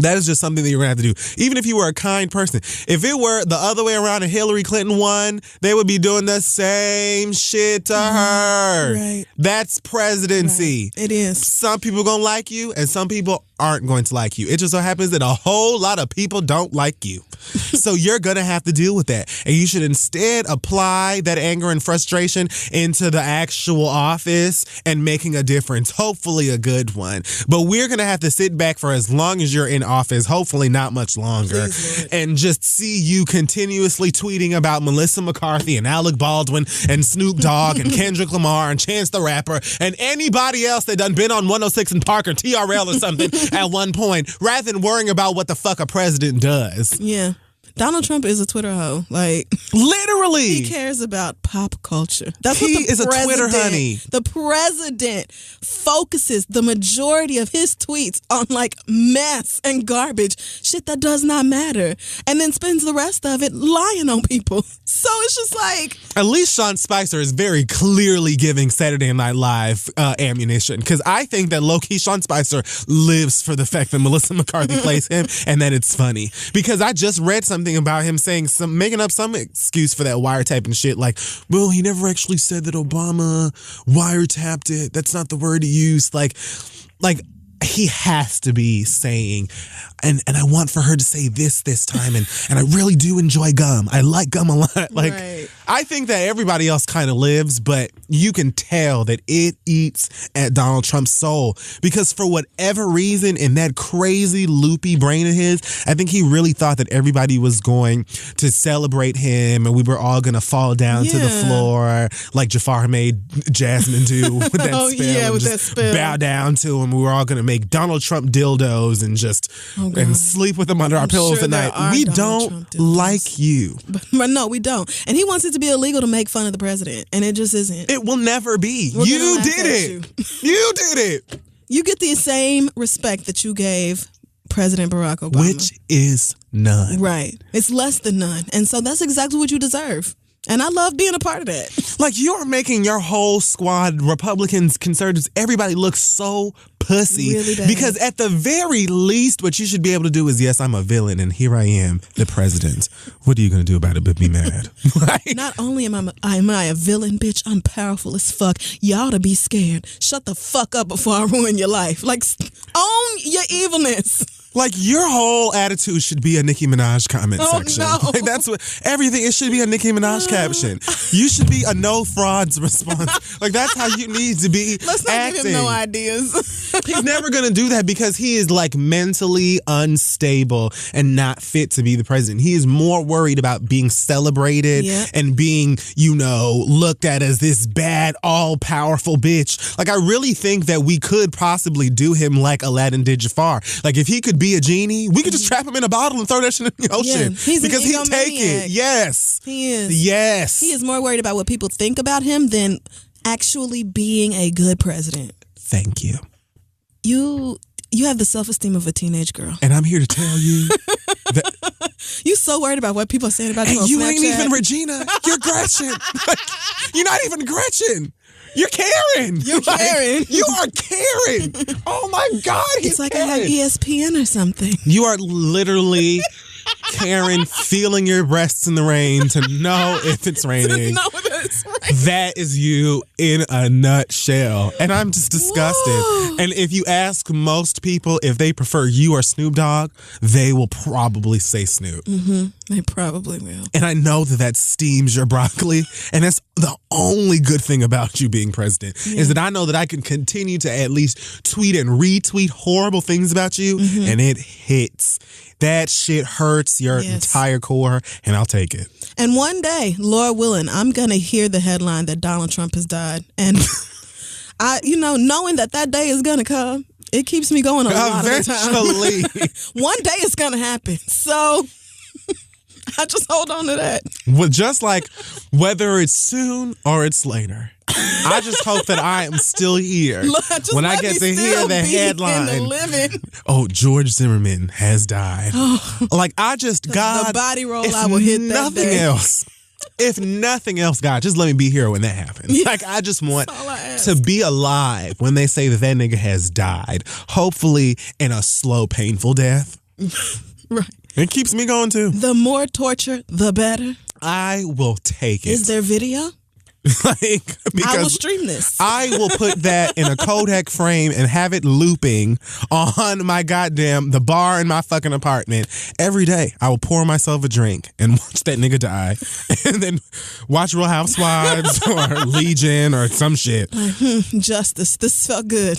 That is just something that you're going to have to do. Even if you were a kind person. If it were the other way around and Hillary Clinton won, they would be doing the same shit to her. Right. That's presidency. Right. It is. Some people going to like you and some people aren't going to like you. It just so happens that a whole lot of people don't like you. So you're going to have to deal with that. And you should instead apply that anger and frustration into the actual office and making a difference. Hopefully a good one. But we're going to have to sit back for as long as you're in office, hopefully not much longer, and just see you continuously tweeting about Melissa McCarthy and Alec Baldwin and Snoop Dogg and Kendrick Lamar and Chance the Rapper and anybody else that done been on 106 in Park or TRL or something at one point, rather than worrying about what the fuck a president does. Yeah. Donald Trump is a Twitter hoe. Like, literally. He cares about pop culture. That's he what the is a Twitter honey. The president focuses the majority of his tweets on like mess and garbage, shit that does not matter, and then spends the rest of it lying on people. So it's just like, at least Sean Spicer is very clearly giving Saturday Night Live ammunition, because I think that low-key Sean Spicer lives for the fact that Melissa McCarthy plays him and that it's funny. Because I just read something about him making up some excuse for that wiretapping shit, like, well, he never actually said that Obama wiretapped it. That's not the word he used. Like he has to be saying, and I want for her to say this time, and I really do enjoy gum. I like gum a lot. Like, right. I think that everybody else kind of lives, but you can tell that it eats at Donald Trump's soul, because for whatever reason, in that crazy loopy brain of his, I think he really thought that everybody was going to celebrate him and we were all going to fall down to the floor like Jafar made Jasmine do with that spell. With that spell. Bow down to him. We were all going to make Donald Trump dildos and just and sleep with them under our pillows at night. We don't like you. But no, we don't. And he wants it to be illegal to make fun of the president, and it just isn't. It will never be. You did it. You did it. You get the same respect that you gave President Barack Obama. Which is none. Right. It's less than none. And so that's exactly what you deserve. And I love being a part of that. Like, you're making your whole squad, Republicans, conservatives, everybody look so pussy. Really bad. Because at the very least, what you should be able to do is, yes, I'm a villain, and here I am, the president. What are you going to do about it but be mad? Like, not only am I a villain, bitch, I'm powerful as fuck. You ought to be scared. Shut the fuck up before I ruin your life. Like, own your evilness. like, your whole attitude should be a Nicki Minaj comment section. No. Like, that's what everything. It should be a Nicki Minaj caption. You should be a no frauds response. Like, that's how you need to be. Let's not acting. give him no ideas. He's never gonna do that because he is like mentally unstable and not fit to be the president. He is more worried about being celebrated and being, looked at as this bad, all-powerful bitch. Like, I really think that we could possibly do him like Aladdin did Jafar. Like, if he could be a genie, we could just trap him in a bottle and throw that shit in the ocean. He's because an he'd take egomaniac. it. Yes. He is. Yes. He is more worried about what people think about him than actually being a good president. Thank you. You have the self-esteem of a teenage girl. And I'm here to tell you that you so worried about what people are saying about you on you Snapchat. ain't even Regina. You're Gretchen. Like, you're not even Gretchen. You're Karen. You're Karen. You are Karen. Oh my God. It's like Karen. I have ESPN or something. You are literally Karen feeling your breasts in the rain to know if it's raining. No, that's right. That is you in a nutshell. And I'm just disgusted. Whoa. And if you ask most people if they prefer you or Snoop Dogg, they will probably say Snoop. Mm-hmm. They probably will. And I know that steams your broccoli. And that's the only good thing about you being president is that I know that I can continue to at least tweet and retweet horrible things about you. And it hits. That shit hurts your entire core, and I'll take it. And one day, Lord willing, I'm going to hear the headline that Donald Trump has died. And, knowing that day is going to come, it keeps me going a lot of the time. One day it's going to happen. So I just hold on to that. Well, just like whether it's soon or it's later. I just hope that I am still here when I get to hear the headline. Oh, George Zimmerman has died. Like, God, the body roll I will hit that nothing day. else. If nothing else, God, just let me be here when that happens. Like, I just want to be alive when they say that nigga has died. Hopefully in a slow, painful death. Right. It keeps me going, too. The more torture, the better. I will take it. Is there video? Because I will stream this. I will put that in a Kodak frame and have it looping on the bar in my fucking apartment every day. I will pour myself a drink and watch that nigga die, and then watch Real Housewives or Legion or some shit. Justice. This felt good.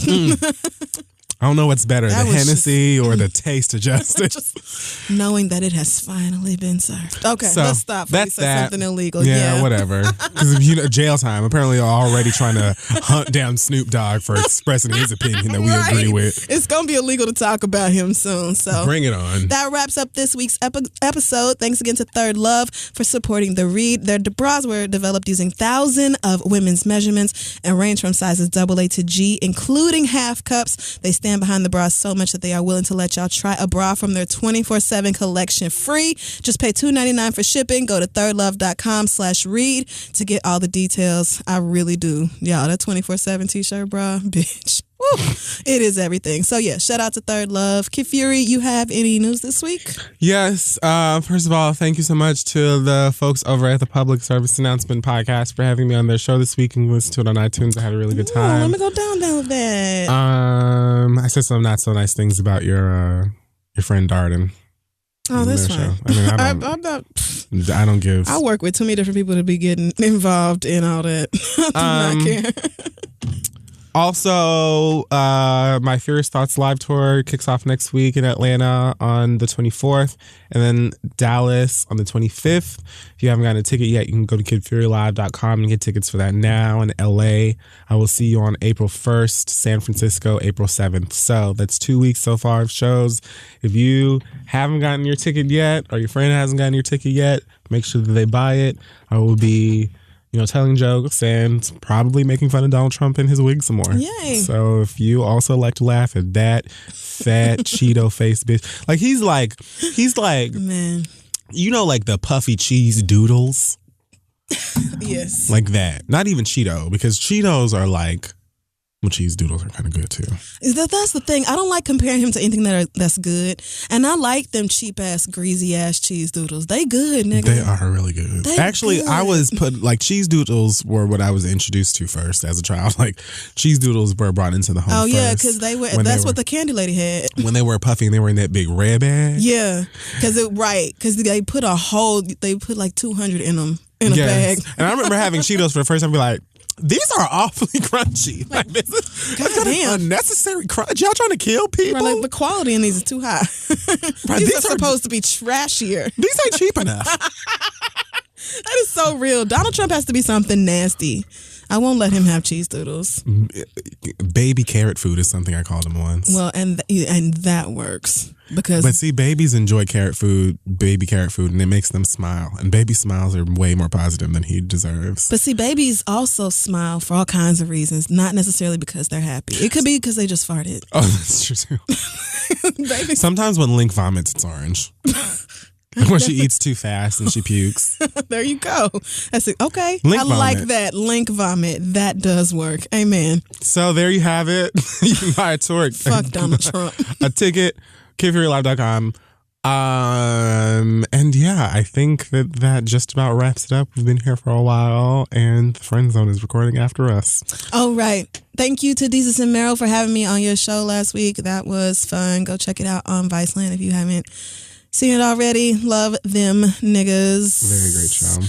I don't know what's better, the Hennessy or the taste of justice. Just knowing that it has finally been served. Okay, so let's stop. That's something illegal. Yeah, whatever. Because jail time. Apparently, are already trying to hunt down Snoop Dogg for expressing his opinion that we agree with. It's gonna be illegal to talk about him soon. So bring it on. That wraps up this week's episode. Thanks again to Third Love for supporting the read. Their bras were developed using thousands of women's measurements and range from sizes AA to G, including half cups. They stand behind the bras so much that they are willing to let y'all try a bra from their 24/7 collection free. Just pay $2.99 for shipping. Go to thirdlove.com/read to get all the details. I really do. Y'all, that 24/7 t-shirt bra, bitch. Woo, it is everything. So yeah, shout out to Third Love. Kid Fury, you have any news this week? Yes. First of all, thank you so much to the folks over at the Public Service Announcement Podcast for having me on their show this week and listen to it on iTunes. I had a really good time. Let me go down with that. I said some not so nice things about your friend Darden. Oh, that's fine. I mean, I'm not. I don't give. I work with too many different people to be getting involved in all that. I do not care. Also, my Furious Thoughts live tour kicks off next week in Atlanta on the 24th, and then Dallas on the 25th. If you haven't gotten a ticket yet, you can go to kidfurylive.com and get tickets for that now. In LA, I will see you on April 1st, San Francisco, April 7th. So that's 2 weeks so far of shows. If you haven't gotten your ticket yet, or your friend hasn't gotten your ticket yet, make sure that they buy it. I will be telling jokes and probably making fun of Donald Trump and his wig some more. Yay. So if you also like to laugh at that fat Cheeto face bitch, he's like, man, like the puffy cheese doodles. Yes. Like that. Not even Cheeto, because Cheetos are like, well, cheese doodles are kind of good too. That's the thing. I don't like comparing him to anything that's good. And I like them cheap ass, greasy ass cheese doodles. They good, nigga. They are really good. Actually, good. I was cheese doodles were what I was introduced to first as a child. Like cheese doodles were brought into the home. Oh yeah, because that's what the candy lady had. When they were puffy and they were in that big red bag. Yeah, because they put like 200 in them in a bag. And I remember having Cheetos for the first time, be like, these are awfully crunchy. Like this is an unnecessary crunch. Y'all trying to kill people? Like the quality in these is too high. These are supposed to be trashier. These ain't cheap enough. That is so real. Donald Trump has to be something nasty. I won't let him have cheese doodles. Baby carrot food is something I called him once. Well, and that works. But see, babies enjoy baby carrot food, and it makes them smile. And baby smiles are way more positive than he deserves. But see, babies also smile for all kinds of reasons, not necessarily because they're happy. It could be because they just farted. Oh, that's true too. Sometimes when Link vomits, it's orange. When she eats too fast and she pukes. There you go. That's it. Okay. Link I vomit. like that. Link vomit. That does work. Amen. So there you have it. You can buy a tour. Fuck Donald Trump. A ticket, kidfurylive.com. And yeah, I think that just about wraps it up. We've been here for a while, and the Friend Zone is recording after us. All right. Thank you to Jesus and Meryl for having me on your show last week. That was fun. Go check it out on Viceland if you haven't seen it already. Love them niggas. Very great show.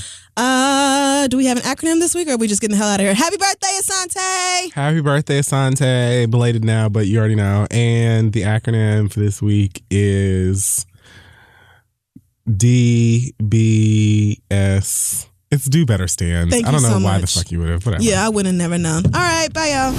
Do we have an acronym this week, or are we just getting the hell out of here? Happy birthday, Asante! Happy birthday, Asante. Belated now, but you already know. And the acronym for this week is DBS. It's Do Better Stand. Thank you I don't know so why much. the fuck you would have. Whatever. Yeah, I would have never known. All right, bye, y'all.